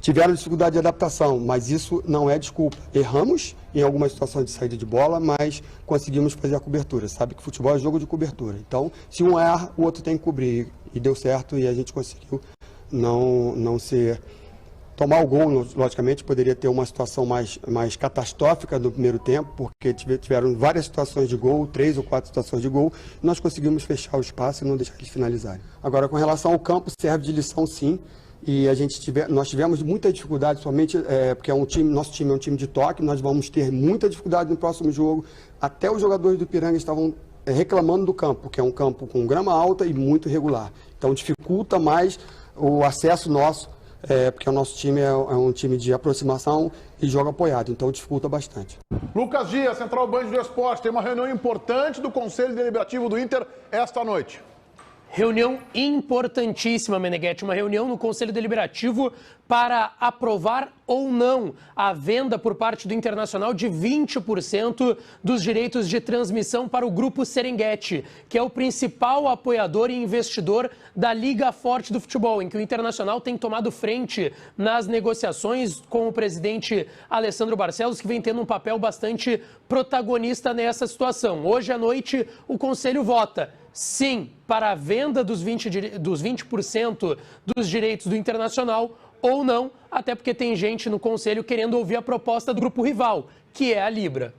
tiveram dificuldade de adaptação, mas isso não é desculpa. Erramos em algumas situações de saída de bola, mas conseguimos fazer a cobertura. Sabe que futebol é jogo de cobertura. Então, se um erra, o outro tem que cobrir. E deu certo e a gente conseguiu não ser... Tomar o gol, logicamente, poderia ter uma situação mais catastrófica no primeiro tempo, porque tiveram várias situações de gol, 3 ou 4 situações de gol, e nós conseguimos fechar o espaço e não deixar eles finalizarem. Agora, com relação ao campo, serve de lição sim, e nós tivemos muita dificuldade, somente porque nosso time é um time de toque, nós vamos ter muita dificuldade no próximo jogo. Até os jogadores do Ipiranga estavam reclamando do campo, que é um campo com grama alta e muito irregular. Então, dificulta mais o acesso nosso, porque o nosso time é um time de aproximação e joga apoiado, então dificulta bastante. Lucas Dias, Central Band do Esporte, tem uma reunião importante do Conselho Deliberativo do Inter esta noite. Reunião importantíssima, Meneghetti, uma reunião no Conselho Deliberativo para aprovar ou não a venda por parte do Internacional de 20% dos direitos de transmissão para o Grupo Serengeti, que é o principal apoiador e investidor da Liga Forte do Futebol, em que o Internacional tem tomado frente nas negociações com o presidente Alessandro Barcelos, que vem tendo um papel bastante protagonista nessa situação. Hoje à noite, o Conselho vota sim para a venda dos 20% dos direitos do Internacional ou não, até porque tem gente no Conselho querendo ouvir a proposta do grupo rival, que é a Libra.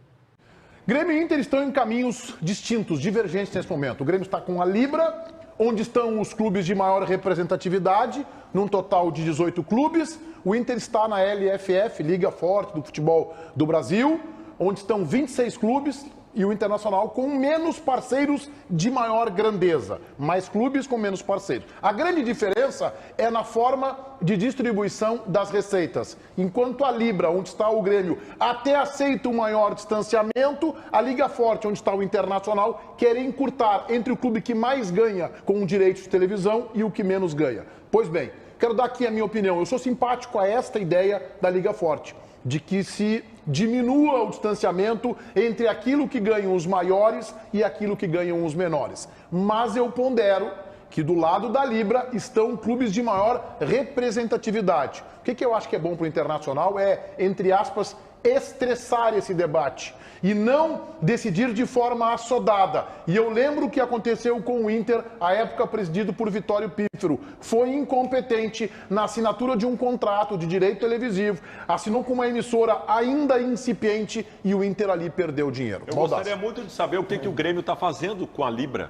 Grêmio e Inter estão em caminhos distintos, divergentes nesse momento. O Grêmio está com a Libra, onde estão os clubes de maior representatividade, num total de 18 clubes. O Inter está na LFF, Liga Forte do Futebol do Brasil, onde estão 26 clubes, e o Internacional com menos parceiros de maior grandeza, mais clubes com menos parceiros. A grande diferença é na forma de distribuição das receitas. Enquanto a Libra, onde está o Grêmio, até aceita um maior distanciamento, a Liga Forte, onde está o Internacional, quer encurtar entre o clube que mais ganha com direitos de televisão e o que menos ganha. Pois bem, quero dar aqui a minha opinião. Eu sou simpático a esta ideia da Liga Forte, de que se diminua o distanciamento entre aquilo que ganham os maiores e aquilo que ganham os menores. Mas eu pondero que do lado da Libra estão clubes de maior representatividade. O que eu acho que é bom para o Internacional é, entre aspas, estressar esse debate e não decidir de forma assodada. E eu lembro o que aconteceu com o Inter, à época presidido por Vitório Pífero. Foi incompetente na assinatura de um contrato de direito televisivo, assinou com uma emissora ainda incipiente e o Inter ali perdeu dinheiro. Eu gostaria muito de saber o que o Grêmio está fazendo com a Libra.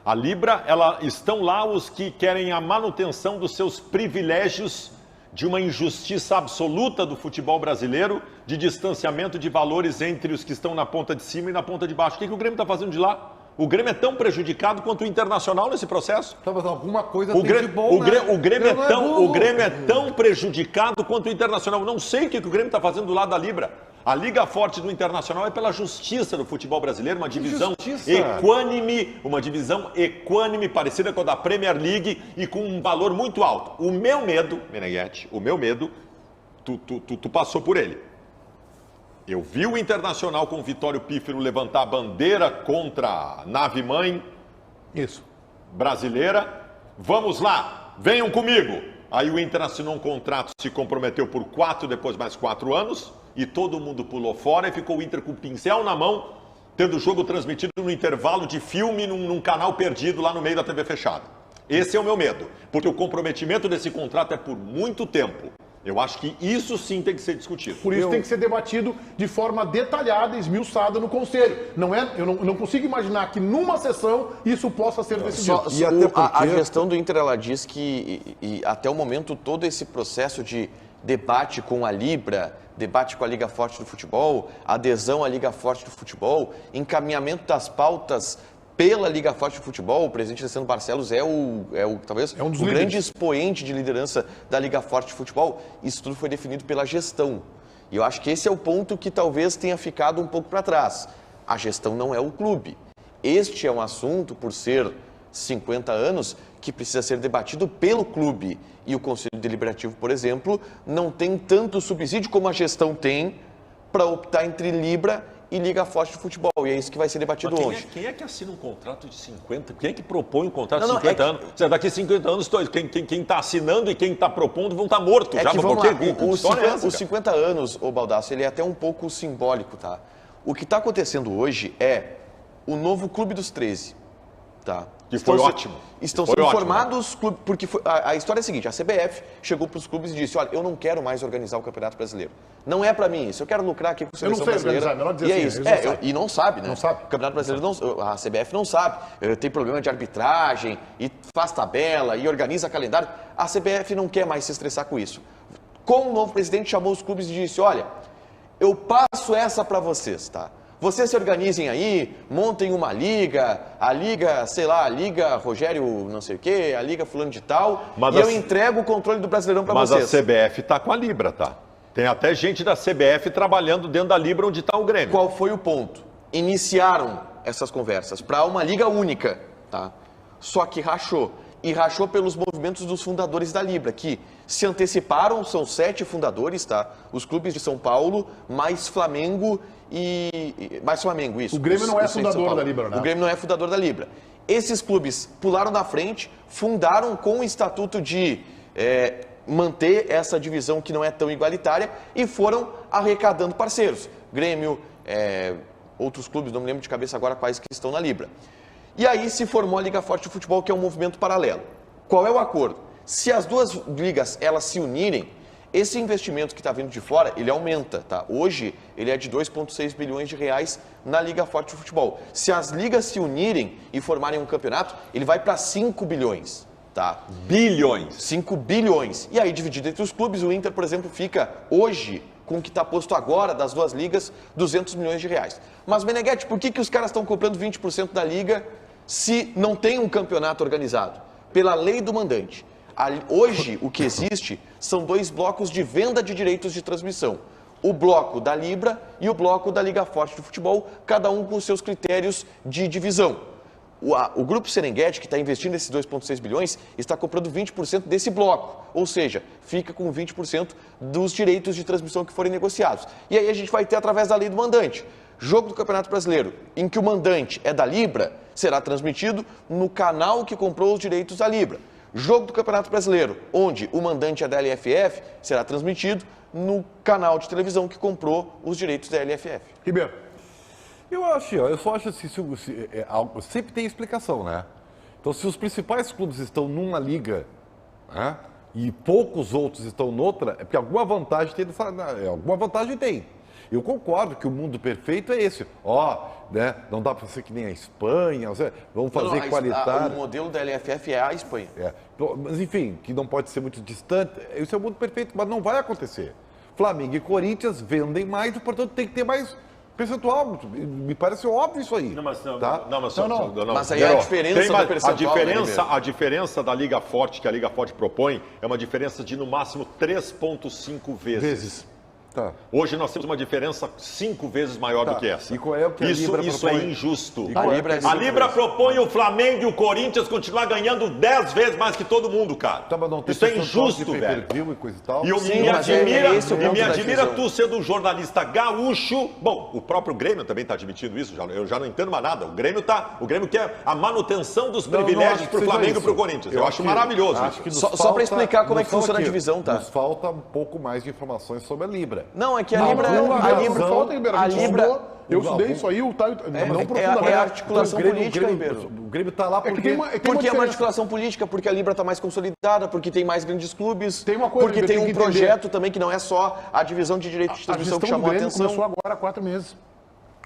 A Libra, estão lá os que querem a manutenção dos seus privilégios de uma injustiça absoluta do futebol brasileiro, de distanciamento de valores entre os que estão na ponta de cima e na ponta de baixo. O que o Grêmio está fazendo de lá? O Grêmio é tão prejudicado quanto o Internacional nesse processo? Mas alguma coisa o tem de bom, o Grêmio é tão prejudicado quanto o Internacional. Eu não sei o que o Grêmio está fazendo do lado da Libra. A Liga Forte do Internacional é pela justiça do futebol brasileiro, uma divisão equânime, parecida com a da Premier League e com um valor muito alto. O meu medo, Meneghetti, tu passou por ele. Eu vi o Internacional com o Vitório Pífero levantar a bandeira contra a nave-mãe brasileira. Vamos lá, venham comigo. Aí o Inter assinou um contrato, se comprometeu por 4, depois mais 4 anos. E todo mundo pulou fora e ficou o Inter com o pincel na mão, tendo o jogo transmitido no intervalo de filme num canal perdido lá no meio da TV fechada. Esse é o meu medo, porque o comprometimento desse contrato é por muito tempo. Eu acho que isso sim tem que ser discutido. Por isso tem que ser debatido de forma detalhada, esmiuçada no Conselho. Eu não consigo imaginar que numa sessão isso possa ser decidido. A gestão do Inter, ela diz que até o momento todo esse processo de debate com a Libra, debate com a Liga Forte do Futebol, adesão à Liga Forte do Futebol, encaminhamento das pautas pela Liga Forte do Futebol. O presidente Alessandro Barcelos talvez um dos o grande expoente de liderança da Liga Forte de Futebol. Isso tudo foi definido pela gestão. E eu acho que esse é o ponto que talvez tenha ficado um pouco para trás. A gestão não é o clube. Este é um assunto, por ser 50 anos, que precisa ser debatido pelo clube. E o Conselho Deliberativo, por exemplo, não tem tanto subsídio como a gestão tem para optar entre Libra e Liga Forte de Futebol. E é isso que vai ser debatido hoje. Quem é que assina um contrato de 50? Quem é que propõe um contrato de 50 anos? Daqui a 50 anos, quem está assinando e quem está propondo vão estar mortos. Já Os 50 anos, ô Baldasso, ele é até um pouco simbólico, tá? O que está acontecendo hoje é o novo Clube dos 13, tá? Que foi ótimo. Estão sendo formados, porque a história é a seguinte, a CBF chegou para os clubes e disse, olha, eu não quero mais organizar o Campeonato Brasileiro. Não é para mim isso, eu quero lucrar aqui com a seleção brasileira. Melhor dizer e assim, é isso. E não sabe, né? Não sabe. O Campeonato Brasileiro, a CBF não sabe. Tem problema de arbitragem, e faz tabela, e organiza calendário. A CBF não quer mais se estressar com isso. Com o novo presidente, chamou os clubes e disse, olha, eu passo essa para vocês, tá? Vocês se organizem aí, montem uma liga, a liga, sei lá, a liga Rogério não sei o quê, a liga fulano de tal, e eu entrego o controle do Brasileirão para vocês. Mas a CBF tá com a Libra, tá? Tem até gente da CBF trabalhando dentro da Libra onde está o Grêmio. Qual foi o ponto? Iniciaram essas conversas para uma liga única, tá? Só que rachou. E rachou pelos movimentos dos fundadores da Libra, que se anteciparam, são 7 fundadores, tá? Os clubes de São Paulo, mais Flamengo mais Flamengo, isso. O Grêmio não é fundador da Libra, né? O Grêmio não é fundador da Libra. Esses clubes pularam na frente, fundaram com o estatuto de manter essa divisão que não é tão igualitária e foram arrecadando parceiros. Grêmio, outros clubes, não me lembro de cabeça agora quais que estão na Libra. E aí se formou a Liga Forte de Futebol, que é um movimento paralelo. Qual é o acordo? Se as duas ligas elas se unirem, esse investimento que está vindo de fora, ele aumenta, tá? Hoje, ele é de 2,6 bilhões de reais na Liga Forte de Futebol. Se as ligas se unirem e formarem um campeonato, ele vai para 5 bilhões, tá? Bilhões. 5 bilhões. E aí, dividido entre os clubes, o Inter, por exemplo, fica hoje, com o que está posto agora das duas ligas, 200 milhões de reais. Mas, Meneghetti, por que os caras estão comprando 20% da liga se não tem um campeonato organizado? Pela lei do mandante. Hoje, o que existe são 2 blocos de venda de direitos de transmissão. O bloco da Libra e o bloco da Liga Forte de Futebol, cada um com seus critérios de divisão. O Grupo Serengeti, que está investindo esses 2,6 bilhões, está comprando 20% desse bloco. Ou seja, fica com 20% dos direitos de transmissão que forem negociados. E aí a gente vai ter, através da lei do mandante, jogo do Campeonato Brasileiro, em que o mandante é da Libra, será transmitido no canal que comprou os direitos da Libra. Jogo do Campeonato Brasileiro, onde o mandante é da LFF, será transmitido no canal de televisão que comprou os direitos da LFF. Ribeiro. Eu só acho assim, sempre tem explicação, né? Então, se os principais clubes estão numa liga, né, e poucos outros estão noutra, é porque alguma vantagem tem. Alguma vantagem tem. Eu concordo que o mundo perfeito é esse. Né, não dá para ser que nem a Espanha, vamos fazer qualitário. O modelo da LFF é a Espanha. Mas, enfim, que não pode ser muito distante. Esse é o mundo perfeito, mas não vai acontecer. Flamengo e Corinthians vendem mais, portanto tem que ter mais percentual. Me parece óbvio isso aí. Mas aí a diferença do percentual... A diferença da Liga Forte, que a Liga Forte propõe, é uma diferença de, no máximo, 3,5 vezes. Tá. Hoje nós temos uma diferença 5 vezes maior do que essa. E qual é o que isso é injusto. A Libra propõe o Flamengo e o Corinthians continuar ganhando 10 vezes mais que todo mundo, cara. Mas não tem isso é injusto, velho. E coisa e tal. E me admira tu sendo um jornalista gaúcho. Bom, o próprio Grêmio também está admitindo isso. Eu já não entendo mais nada. O Grêmio quer a manutenção dos privilégios para o Flamengo e para o Corinthians. Eu acho maravilhoso. Só para explicar como é que funciona a divisão, tá? Nos falta um pouco mais de informações sobre a Libra. Não, é que a Libra... Eu estudei isso aí, não profundamente. É a articulação política, Ribeiro. O Grêmio está lá porque... Porque é uma articulação política, porque a Libra está mais consolidada, porque tem mais grandes clubes, tem uma coisa, porque tem um projeto também que não é só a divisão de direitos de transmissão que chamou a atenção. Começou agora há 4 meses.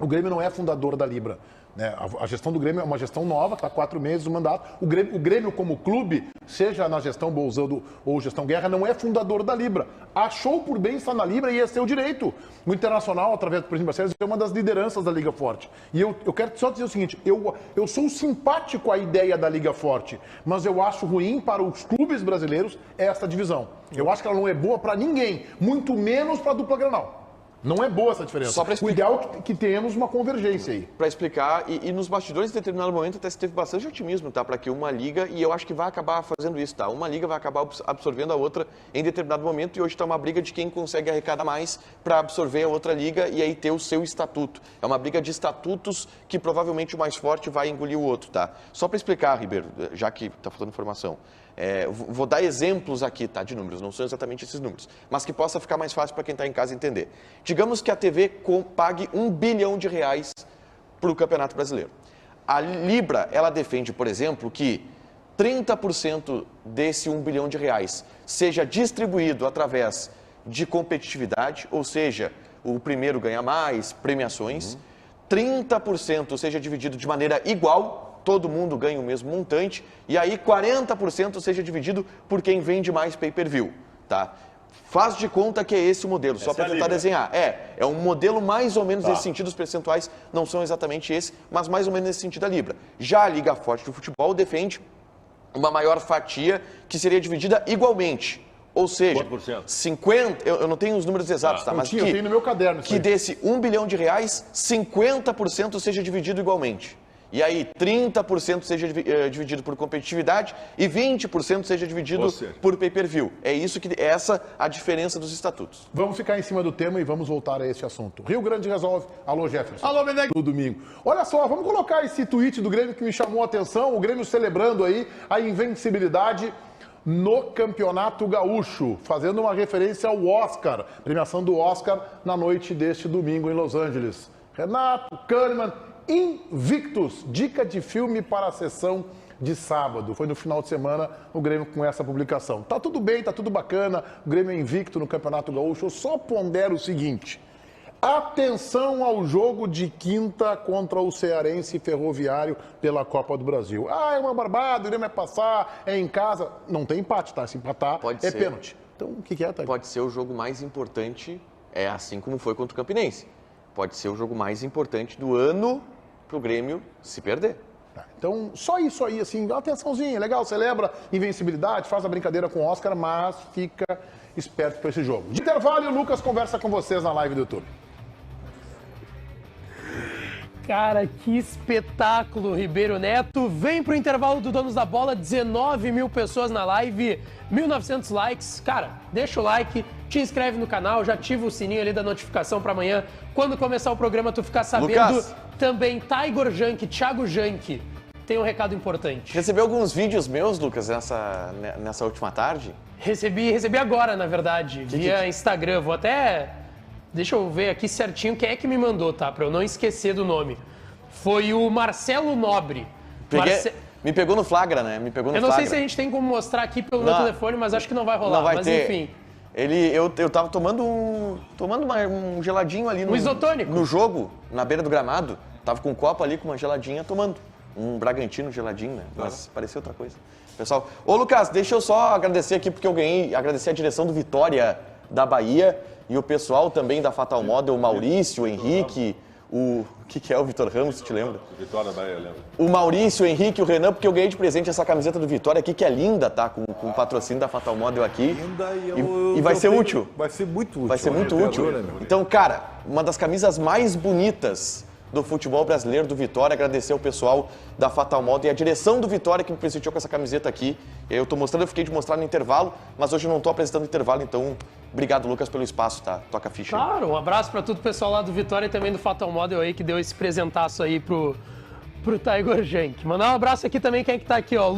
O Grêmio não é fundador da Libra. Né? A gestão do Grêmio é uma gestão nova, está há 4 meses do mandato. O Grêmio, como clube, seja na gestão Bolzano ou gestão Guerra, não é fundador da Libra. Achou por bem estar na Libra e é seu direito. O Internacional, através do presidente Barcelos, é uma das lideranças da Liga Forte. E eu quero só dizer o seguinte, eu sou simpático à ideia da Liga Forte, mas eu acho ruim para os clubes brasileiros esta divisão. Eu acho que ela não é boa para ninguém, muito menos para a dupla Grenal. Não é boa essa diferença. Só pra O ideal é que tenhamos uma convergência aí. Para explicar, e nos bastidores, em determinado momento, até se teve bastante otimismo, tá? Para que uma liga, e eu acho que vai acabar fazendo isso, tá? Uma liga vai acabar absorvendo a outra em determinado momento, e hoje está uma briga de quem consegue arrecadar mais para absorver a outra liga e aí ter o seu estatuto. É uma briga de estatutos que provavelmente o mais forte vai engolir o outro, tá? Só para explicar, Ribeiro, já que está faltando informação. Vou dar exemplos aqui, tá, de números, não são exatamente esses números, mas que possa ficar mais fácil para quem está em casa entender. Digamos que a TV pague R$1 bilhão para o Campeonato Brasileiro. A Libra, ela defende, por exemplo, que 30% desse R$1 bilhão seja distribuído através de competitividade, ou seja, o primeiro ganha mais, premiações, 30% seja dividido de maneira igual, todo mundo ganha o mesmo montante, e aí 40% seja dividido por quem vende mais pay-per-view, tá? Faz de conta que é esse o modelo, só para tentar desenhar. É um modelo mais ou menos nesse sentido, os percentuais não são exatamente esse, mas mais ou menos nesse sentido a Libra. Já a Liga Forte do Futebol defende uma maior fatia que seria dividida igualmente. Ou seja, 50, eu não tenho os números exatos, tá? Mas eu tenho no meu caderno. Que desse R$1 bilhão, 50% seja dividido igualmente. E aí 30% seja dividido por competitividade e 20% seja dividido por pay-per-view. É isso que essa a diferença dos estatutos. Vamos ficar em cima do tema e vamos voltar a esse assunto. Rio Grande resolve. Alô, Jefferson. Alô, Meneghete. No domingo. Olha só, vamos colocar esse tweet do Grêmio que me chamou a atenção. O Grêmio celebrando aí a invencibilidade no Campeonato Gaúcho, fazendo uma referência ao Oscar, premiação do Oscar na noite deste domingo em Los Angeles. Renato, Kahneman, invictus, dica de filme para a sessão de sábado. Foi no final de semana o Grêmio com essa publicação. Tá tudo bem, tá tudo bacana, o Grêmio é invicto no Campeonato Gaúcho. Eu só pondero o seguinte: atenção ao jogo de quinta contra o Cearense Ferroviário pela Copa do Brasil. É uma barbada, o Grêmio vai passar, é em casa. Não tem empate, tá? Se empatar, é pênalti. Então, o que é, Thay? Pode ser o jogo mais importante, assim como foi contra o Campinense. Pode ser o jogo mais importante do ano para o Grêmio se perder. Então, só isso aí, assim, atençãozinha, legal, celebra invencibilidade, faz a brincadeira com o Oscar, mas fica esperto para esse jogo. De intervalo, e o Lucas conversa com vocês na live do YouTube. Cara, que espetáculo, Ribeiro Neto. Vem pro intervalo do Donos da Bola, 19 mil pessoas na live, 1.900 likes. Cara, deixa o like, te inscreve no canal, já ativa o sininho ali da notificação para amanhã. Quando começar o programa, tu ficar sabendo. Lucas. Também, Tiger Junk, Thiago Junk, tem um recado importante. Recebeu alguns vídeos meus, Lucas, nessa última tarde? Recebi agora, na verdade, via Instagram. Vou até... Deixa eu ver aqui certinho quem é que me mandou, tá? Pra eu não esquecer do nome. Foi o Marcelo Nobre. Me pegou no flagra, né? Me pegou no flagra. flagra. Eu não sei se a gente tem como mostrar aqui pelo meu telefone, mas acho que não vai rolar. Não vai mas ter. Enfim. Eu tava tomando um geladinho ali no isotônico. No jogo, na beira do gramado. Tava com um copo ali, com uma geladinha, tomando. Um Bragantino geladinho, né? Mas parecia outra coisa. Pessoal, ô Lucas, deixa eu só agradecer aqui, porque eu ganhei, agradecer a direção do Vitória da Bahia e o pessoal também da Fatal Model, o Maurício, o Henrique, o que é o Vitor Ramos, te lembra? Vitória da Bahia, eu lembro. O Maurício, o Henrique, o Renan, porque eu ganhei de presente essa camiseta do Vitória aqui, que é linda, tá? Com o patrocínio da Fatal Model aqui. Linda e vai ser útil. Vai ser muito útil. Vai ser muito útil. Então, cara, uma das camisas mais bonitas do futebol brasileiro, do Vitória. Agradecer ao pessoal da Fatal Model e a direção do Vitória que me presenteou com essa camiseta aqui. Eu tô mostrando, eu fiquei de mostrar no intervalo, mas hoje eu não tô apresentando no intervalo, então obrigado, Lucas, pelo espaço, tá? Toca a ficha. Claro, um abraço para todo o pessoal lá do Vitória e também do Fatal Model aí, que deu esse presentaço aí pro Tiger Junk. Mandar um abraço aqui também, quem é que tá aqui, ó?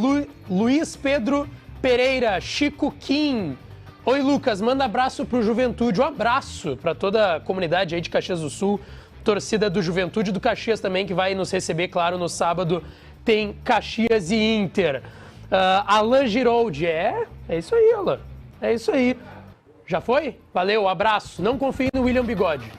Luiz Pedro Pereira, Chico Kim. Oi, Lucas, manda abraço pro Juventude. Um abraço para toda a comunidade aí de Caxias do Sul, torcida do Juventude, do Caxias também, que vai nos receber, claro, no sábado tem Caxias e Inter. Alan Girold, é isso aí, Alan, é isso aí. Já foi? Valeu, abraço. Não confie no William Bigode.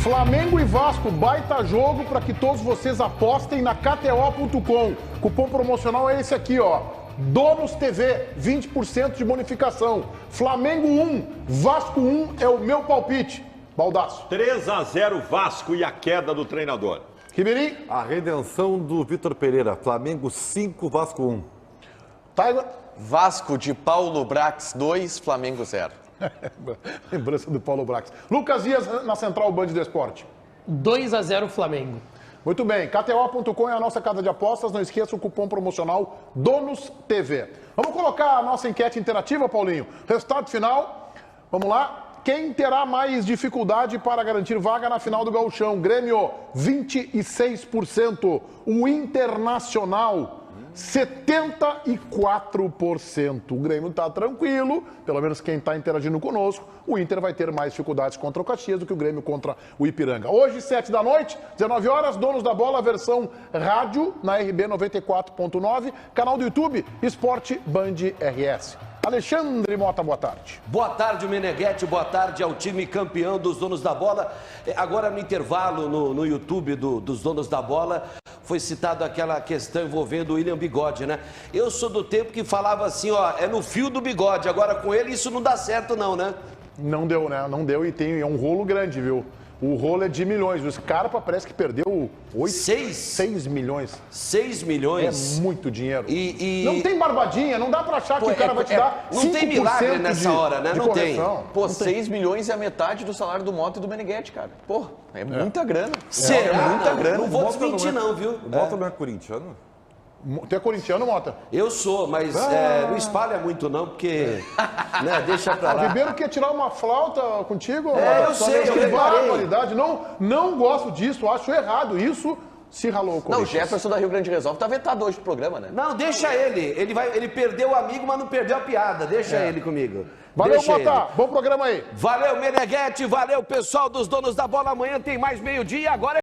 Flamengo e Vasco, baita jogo para que todos vocês apostem na KTO.com. Cupom promocional é esse aqui, ó. Donos TV, 20% de bonificação. Flamengo 1, Vasco 1 é o meu palpite. Baldaço. 3-0 Vasco e a queda do treinador. Ribeirinho. A redenção do Vitor Pereira. Flamengo 5, Vasco 1. Taigo. Vasco de Paulo Brax 2, Flamengo 0. Lembrança do Paulo Brax. Lucas Dias na Central Band do Esporte. 2-0 Flamengo. Muito bem, KTO.com é a nossa casa de apostas. Não esqueça o cupom promocional Donos TV. Vamos colocar a nossa enquete interativa, Paulinho. Resultado final. Vamos lá. Quem terá mais dificuldade para garantir vaga na final do Gauchão? Grêmio, 26%. O Internacional, 74%. O Grêmio está tranquilo, pelo menos quem está interagindo conosco. O Inter vai ter mais dificuldades contra o Caxias do que o Grêmio contra o Ipiranga. Hoje, 7 da noite, 19 horas, Donos da Bola, versão rádio na RB 94.9, canal do YouTube, Esporte Band RS. Alexandre Mota, boa tarde. Boa tarde, Meneghetti. Boa tarde ao time campeão dos Donos da Bola. Agora, no intervalo, no YouTube dos Donos da Bola, foi citado aquela questão envolvendo o William Bigode, né? Eu sou do tempo que falava assim, ó, é no fio do bigode. Agora, com ele, isso não dá certo não, né? Não deu, né? Não deu e é um rolo grande, viu? O rolo é de milhões. O Scarpa parece que perdeu 6 milhões. 6 milhões? É muito dinheiro. Não tem barbadinha, não dá pra achar que o cara vai te dar 5% não tem milagre nessa hora, né? Não tem. Pô, 6 milhões é a metade do salário do Mota e do Meneghetti, cara. Pô, é muita grana. Será? É muita grana. Não vou desmentir não, viu? O Mota não é corintiano? Tu é corintiano, Mota? Eu sou, mas não espalha muito não, porque né, deixa pra O lá. Ribeiro quer tirar uma flauta contigo? Eu sei, eu reparei. Qualidade. Não gosto disso, acho errado. Isso se ralou com Não, o Jefferson da Rio Grande Resolve tá vetado hoje pro programa, né? Não, deixa ele. Ele perdeu o amigo, mas não perdeu a piada. Deixa ele comigo. Valeu, Deixa Mota. ele. Bom programa aí. Valeu, Meneghetti. Valeu, pessoal dos Donos da Bola. Amanhã tem mais meio-dia. Agora